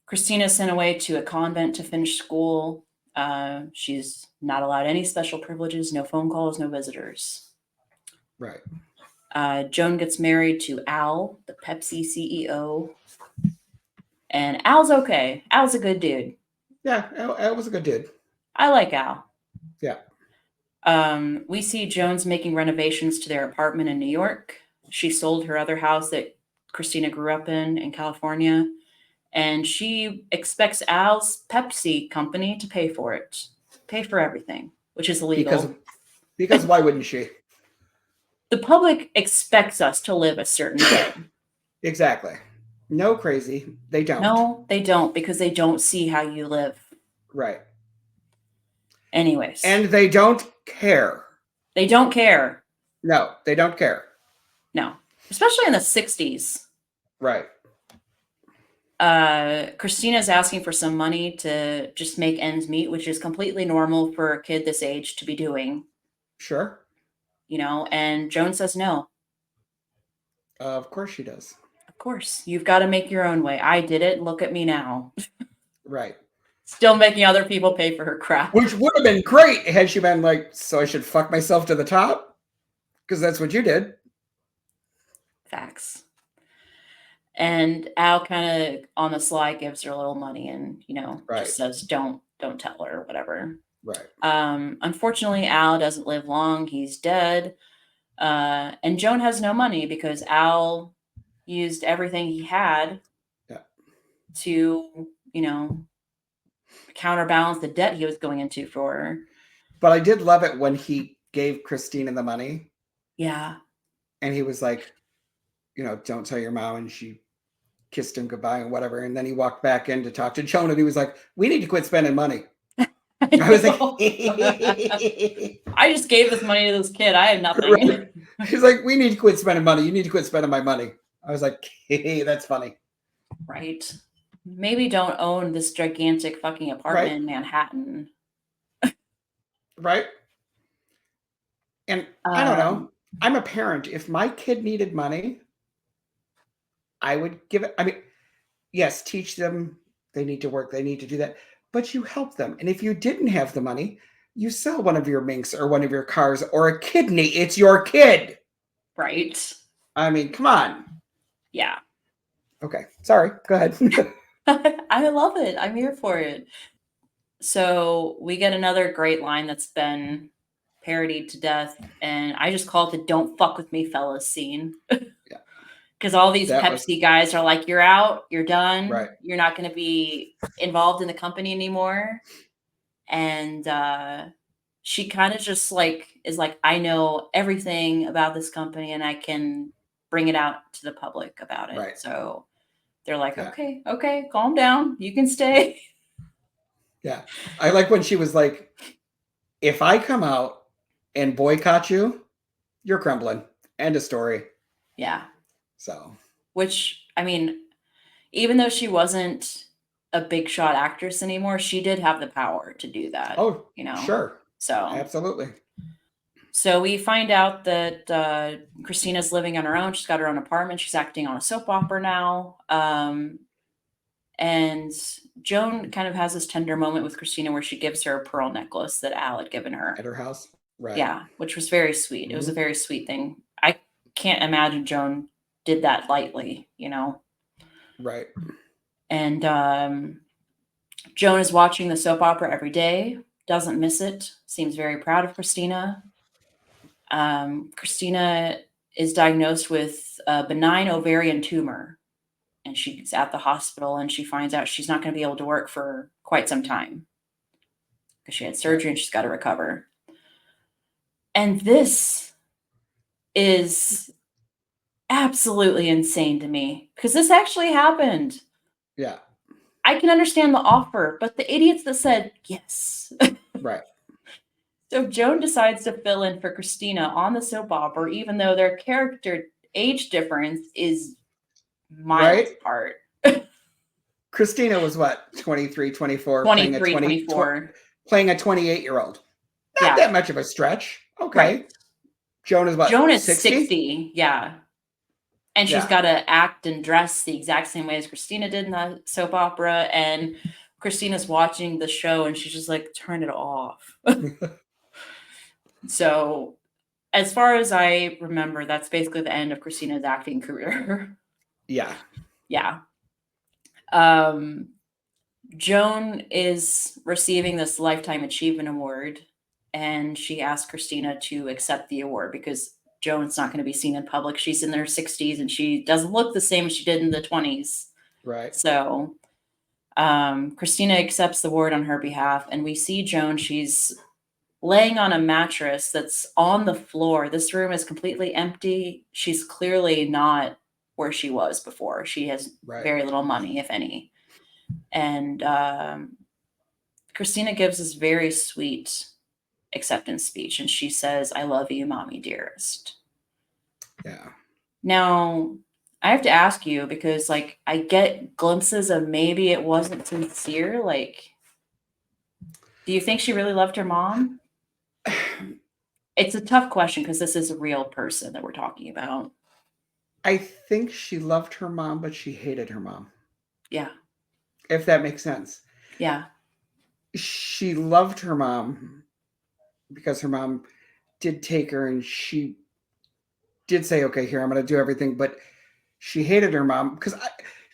Christina's sent away to a convent to finish school. She's not allowed any special privileges, no phone calls, no visitors. Right. Joan gets married to Al, the Pepsi CEO. And Al's okay. Al's a good dude. Yeah, Al was a good dude. I like Al. Yeah. We see Joan's making renovations to their apartment in New York. She sold her other house that Christina grew up in California. And she expects Al's Pepsi company to pay for it. Pay for everything, which is illegal. Because why wouldn't she? The public expects us to live a certain way. Exactly. No, crazy. They don't. No, they don't, because they don't see how you live. Right. Anyways. And they don't care. They don't care. No, they don't care. No. Especially in the 60s. Right. Christina's asking for some money to just make ends meet, which is completely normal for a kid this age to be doing. Sure. You know, and Joan says no. Of course she does. Of course. You've got to make your own way. I did it. Look at me now. Right. Still making other people pay for her crap. Which would have been great had she been like, so I should fuck myself to the top? Because that's what you did. Facts. And Al kind of on the sly gives her a little money and, you know, just says, don't tell her or whatever. Right. Unfortunately, Al doesn't live long. He's dead. And Joan has no money because Al used everything he had to, you know, counterbalance the debt he was going into for her. But I did love it when he gave Christina the money. Yeah. And he was like, you know, don't tell your mom. And she kissed him goodbye and whatever. And then he walked back in to talk to Joan and he was like, we need to quit spending money. I was like, I just gave this money to this kid. I have nothing. Right. He's like, we need to quit spending money. You need to quit spending my money. I was like, hey, that's funny. Right. Maybe don't own this gigantic fucking apartment in Manhattan. Right. And I don't know. I'm a parent. If my kid needed money, I would give it. I mean, yes, teach them. They need to work. They need to do that. But you help them. And if you didn't have the money, you sell one of your minks or one of your cars or a kidney. It's your kid. Right. I mean, come on. Yeah. Okay. Sorry. Go ahead. I love it. I'm here for it. So we get another great line that's been parodied to death, and I just call it the "Don't fuck with me, fellas" scene. Yeah. Because all these That was Pepsi guys are like, "You're out, you're done, right. you're not going to be involved in the company anymore," and she kind of just like is like, "I know everything about this company, and I can bring it out to the public about it." Right. So they're like, Yeah. okay, calm down, you can stay. Yeah. I like when she was like, if I come out and boycott you, you're crumbling. End of story. Yeah. So, Which, I mean, even though she wasn't a big shot actress anymore, she did have the power to do that, oh, you know? sure. So, Absolutely. so we find out that Christina's living on her own. She's got her own apartment. She's acting on a soap opera now. And Joan kind of has this tender moment with Christina where she gives her a pearl necklace that Al had given her. At her house. Right. Yeah, which was very sweet. It was a Mhm. very sweet thing. I can't imagine Joan did that lightly, you know? Right. And Joan is watching the soap opera every day, doesn't miss it, seems very proud of Christina. Christina is diagnosed with a benign ovarian tumor, and she's at the hospital, and she finds out she's not going to be able to work for quite some time because she had surgery and she's got to recover. And this is absolutely insane to me because this actually happened. Yeah. I can understand the offer, but the idiots that said yes. Right. So Joan decides to fill in for Christina on the soap opera, even though their character age difference is miles Right. apart. Christina was what, 23, 24, 23, 24. playing a 28-year-old. Not Yeah. that much of a stretch. Okay. Right. Joan is what? Joan is 60? 60. Yeah. And she's Yeah. got to act and dress the exact same way as Christina did in the soap opera. And Christina's watching the show and she's just like, turn it off. So, as far as I remember, that's basically the end of Christina's acting career. Yeah. Yeah. Joan is receiving this Lifetime Achievement Award, and she asked Christina to accept the award because Joan's not going to be seen in public. She's in her 60s and she doesn't look the same as she did in the 20s. Right. So Christina accepts the award on her behalf, and we see Joan. She's laying on a mattress that's on the floor. This room is completely empty. She's clearly not where she was before. She has very little money, if any. And Christina gives this very sweet acceptance speech, and she says, "I love you, Mommie Dearest." Yeah. Now, I have to ask you because, like, I get glimpses of maybe it wasn't sincere. Like, do you think she really loved her mom? It's a tough question because this is a real person that we're talking about. I think she loved her mom, but she hated her mom. Yeah. If that makes sense. Yeah. She loved her mom because her mom did take her and she did say, okay, here, I'm going to do everything. But she hated her mom because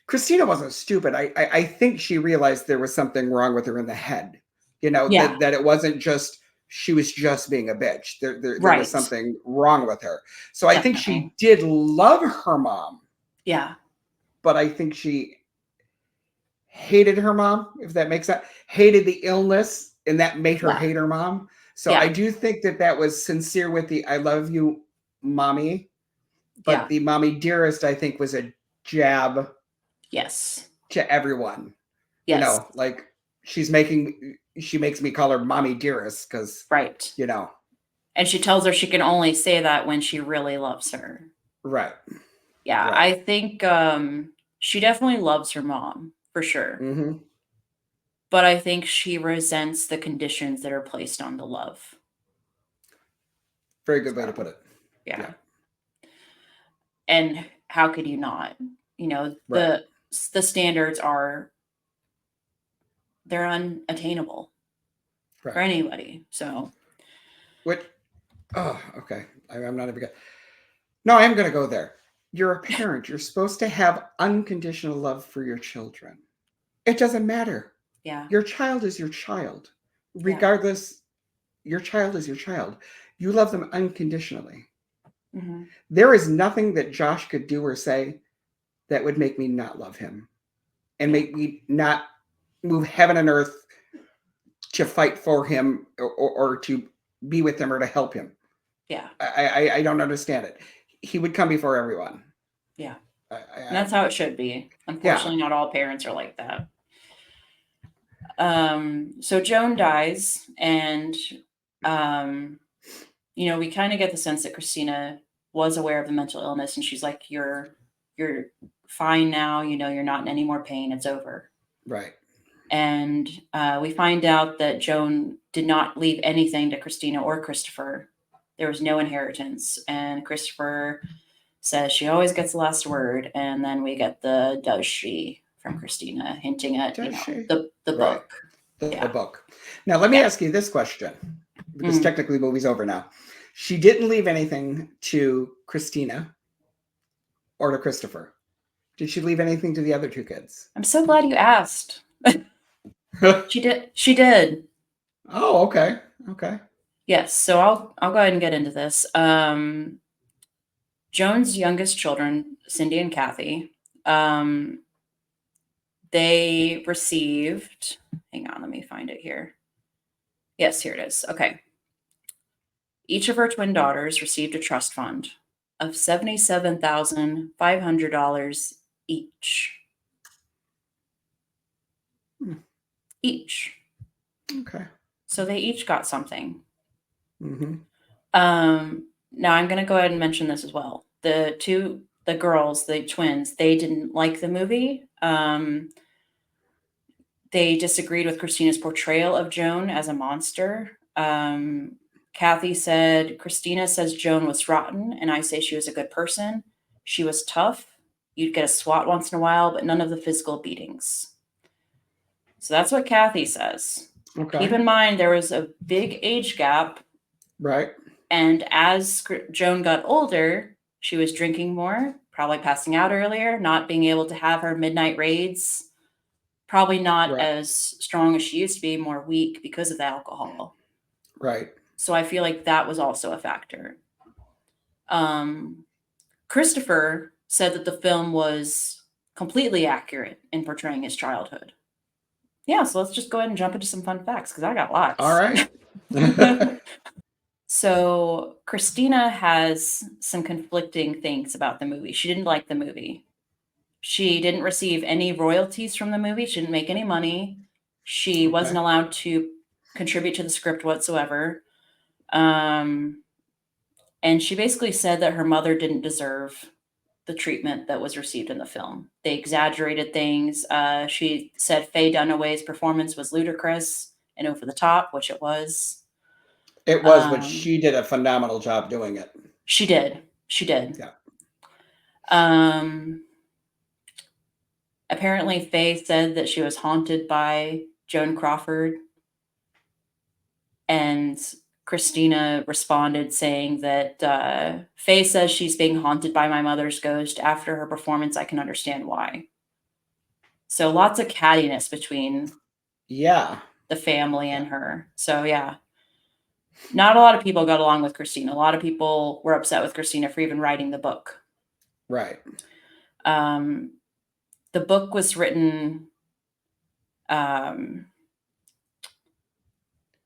Christina wasn't stupid. I think she realized there was something wrong with her in the head. You know, Yeah. that it wasn't just, she was just being a bitch. There Right. was something wrong with her. So I think Definitely. she did love her mom, Yeah. but I think she hated her mom, if that makes sense. Hated the illness, and that made her Yeah. hate her mom. So Yeah. I do think that was sincere with the "I love you, mommy," but Yeah. the "Mommie Dearest" I think was a jab Yes. to everyone. Yes. You know, like she makes me call her "Mommie Dearest" because, Right. you know. And she tells her she can only say that when she really loves her. Right. Yeah, Right. I think she definitely loves her mom for sure. Mm-hmm. But I think she resents the conditions that are placed on the love. Very good way to put it. Yeah. And how could you not? You know, Right. the standards they're unattainable for Right. anybody. So okay. I'm not even gonna. No, I am gonna go there. You're a parent. You're supposed to have unconditional love for your children. It doesn't matter. yeah. Your child is your child, regardless your child is your child. You love them unconditionally. Mhm. There is nothing that Josh could do or say that would make me not love him and Yeah. make me not move heaven and earth to fight for him or to be with him or to help him. Yeah. I don't understand it. He would come before everyone. Yeah. I, And that's how it should be. yeah, Unfortunately, not all parents are like that. So Joan dies, and we kind of get the sense that Christina was aware of the mental illness, and she's like, you're fine now, you're not in any more pain, it's over. right. And we find out that Joan did not leave anything to Christina or Christopher. There was no inheritance, and Christopher says she always gets the last word, and then we get the does she from Christina, hinting at Does she? the Right. book. The Yeah. book. Now, let me Yeah. ask you this question, because Mm. technically the movie's over now. She didn't leave anything to Christina or to Christopher. Did she leave anything to the other two kids? I'm so glad you asked. She did. Oh, okay. Okay. Yes, so I'll go ahead and get into this. Joan's youngest children, Cindy and Kathy, they received, hang on, let me find it here. Yes, here it is. Okay. Each of her twin daughters received a trust fund of $77,500 each. Hmm. Each. Okay. So they each got something. Mm-hmm. Now I'm going to go ahead and mention this as well. The girls, the twins, they didn't like the movie. They disagreed with Christina's portrayal of Joan as a monster. Kathy said, Christina says Joan was rotten, and I say she was a good person. She was tough. You'd get a swat once in a while, but none of the physical beatings. So that's what Kathy says. Okay. Keep in mind, there was a big age gap. Right. And as Joan got older, she was drinking more, probably passing out earlier, not being able to have her midnight raids, probably not Right. as strong as she used to be, more weak because of the alcohol. Right. So I feel like that was also a factor. Christopher said that the film was completely accurate in portraying his childhood. Yeah, so let's just go ahead and jump into some fun facts because I got lots. All right. So Christina has some conflicting things about the movie. She didn't like the movie. She didn't receive any royalties from the movie. She didn't make any money. She wasn't allowed to contribute to the script whatsoever. And she basically said that her mother didn't deserve the treatment that was received in the film. They exaggerated things. She said Faye Dunaway's performance was ludicrous and over the top, which it was. It was, but she did a phenomenal job doing it. She did. She did. Yeah. Apparently, Faye said that she was haunted by Joan Crawford. And Christina responded saying that Faye says she's being haunted by my mother's ghost. After her performance, I can understand why. So lots of cattiness between the family and her. So yeah, not a lot of people got along with Christina. A lot of people were upset with Christina for even writing the book. Right. The book was written, I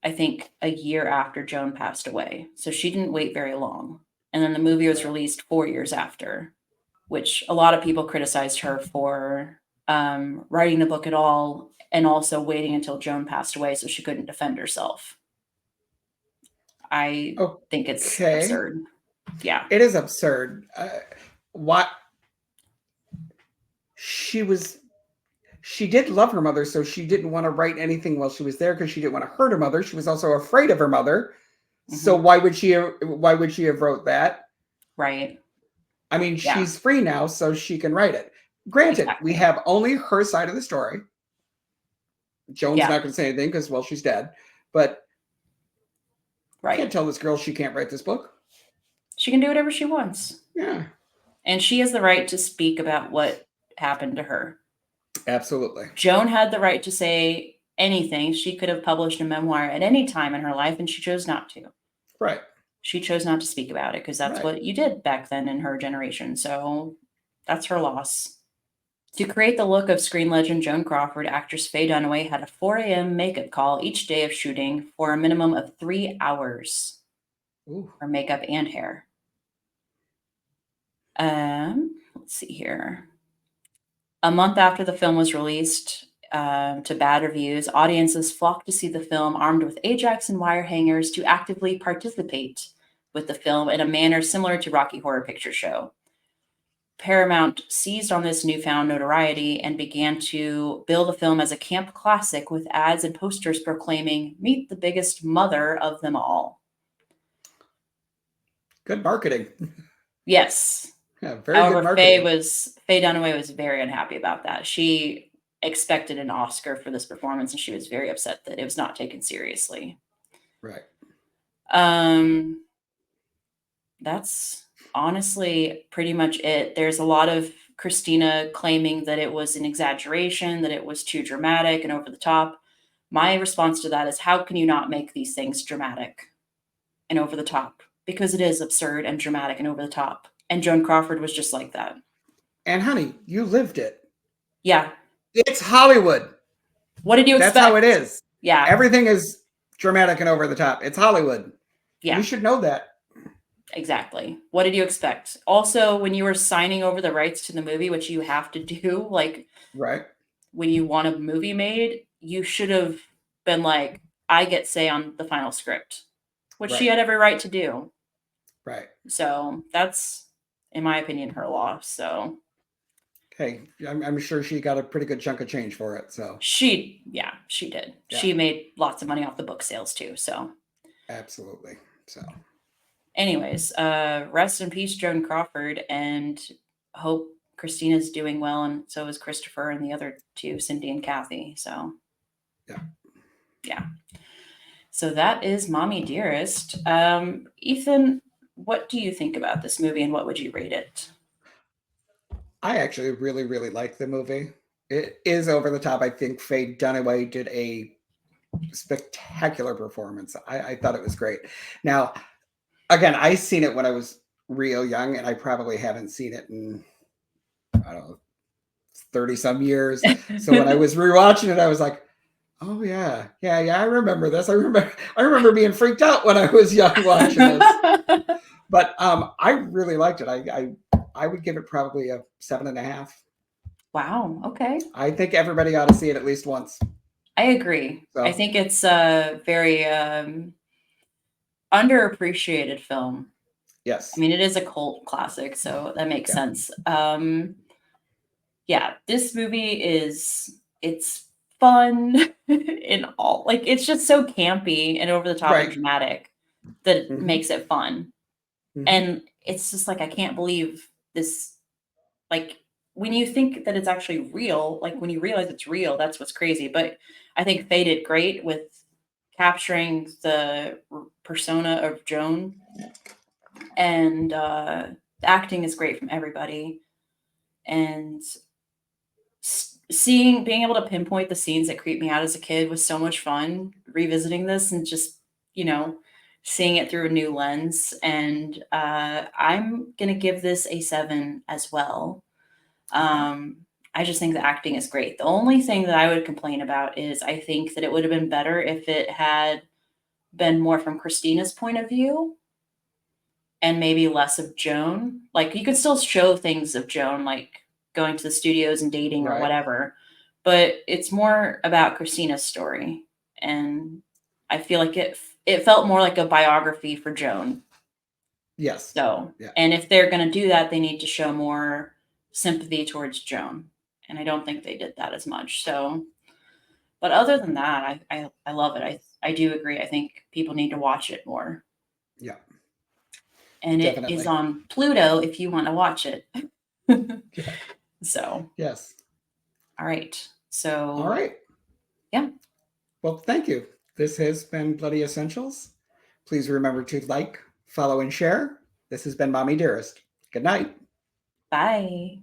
think, a year after Joan passed away. So she didn't wait very long. And then the movie was released 4 years after, which a lot of people criticized her for writing the book at all and also waiting until Joan passed away so she couldn't defend herself. I think it's absurd. Yeah. It is absurd. What? She did love her mother, so she didn't want to write anything while she was there because she didn't want to hurt her mother. She was also afraid of her mother. Mm-hmm. So why would she have wrote that? Right. I mean, she's free now, so she can write it. Granted, we have only her side of the story. Joan's not going to say anything because, well, she's dead. But you can't tell this girl she can't write this book. She can do whatever she wants. Yeah. And she has the right to speak about what happened to her. Absolutely. Joan had the right to say anything. She could have published a memoir at any time in her life, and she chose not to. Right. She chose not to speak about it because that's Right. what you did back then in her generation. So that's her loss. To create the look of screen legend Joan Crawford, actress Faye Dunaway had a 4 a.m. makeup call each day of shooting for a minimum of 3 hours Ooh. for makeup and hair. Let's see here. A month after the film was released to bad reviews, audiences flocked to see the film armed with Ajax and wire hangers to actively participate with the film in a manner similar to Rocky Horror Picture Show. Paramount seized on this newfound notoriety and began to bill the film as a camp classic with ads and posters proclaiming, "Meet the biggest mother of them all." Good marketing. Yes. Yeah, very good However, marketing. Faye Dunaway was very unhappy about that. She expected an Oscar for this performance, and she was very upset that it was not taken seriously. Right. That's honestly pretty much it. There's a lot of Christina claiming that it was an exaggeration, that it was too dramatic and over the top. My response to that is, how can you not make these things dramatic and over the top? Because it is absurd and dramatic and over the top. And Joan Crawford was just like that. And honey, you lived it. Yeah. It's Hollywood. What did you expect? That's how it is. Yeah. Everything is dramatic and over the top. It's Hollywood. Yeah. You should know that. Exactly. What did you expect? Also, when you were signing over the rights to the movie, which you have to do, like Right. when you want a movie made, you should have been like, I get say on the final script, which she Right. had every right to do. Right. So that's, in my opinion, her loss. So Hey, I'm sure she got a pretty good chunk of change for it. So she did. Yeah. She made lots of money off the book sales too. So absolutely. So anyways, rest in peace, Joan Crawford, and hope Christina's doing well, and so is Christopher and the other two, Cindy and Kathy. So yeah. So that is Mommie Dearest. Ethan, what do you think about this movie, and what would you rate it? I actually really, really like the movie. It is over the top. I think Faye Dunaway did a spectacular performance. I thought it was great. Now, again, I seen it when I was real young, and I probably haven't seen it in, I don't know, 30 some years. So when I was rewatching it, I was like, oh yeah, I remember this. I remember being freaked out when I was young watching this. But I really liked it. I would give it probably a 7.5. Wow. Okay. I think everybody ought to see it at least once. I agree. So. I think it's a very underappreciated film. Yes. I mean, it is a cult classic, so that makes sense. Yeah, this movie it's fun in all, like, it's just so campy and over the top and dramatic that it makes it fun. And it's just like, I can't believe this, like, when you think that it's actually real, like, when you realize it's real, that's what's crazy. But I think Faye did great with capturing the persona of Joan, and the acting is great from everybody. And being able to pinpoint the scenes that creeped me out as a kid was so much fun, revisiting this and just, seeing it through a new lens. And I'm going to give this a 7 as well. I just think the acting is great. The only thing that I would complain about is I think that it would have been better if it had been more from Christina's point of view and maybe less of Joan. Like, you could still show things of Joan, like going to the studios and dating or whatever, but it's more about Christina's story. And I feel like it felt more like a biography for Joan. Yes. So, and if they're going to do that, they need to show more sympathy towards Joan. And I don't think they did that as much. So, but other than that, I love it. I do agree. I think people need to watch it more. Yeah. And definitely. It is on Pluto if you want to watch it. So. Yes. All right. So. All right. Yeah. Well, thank you. This has been Bloody Essentials. Please remember to like, follow, and share. This has been Mommie Dearest. Good night. Bye.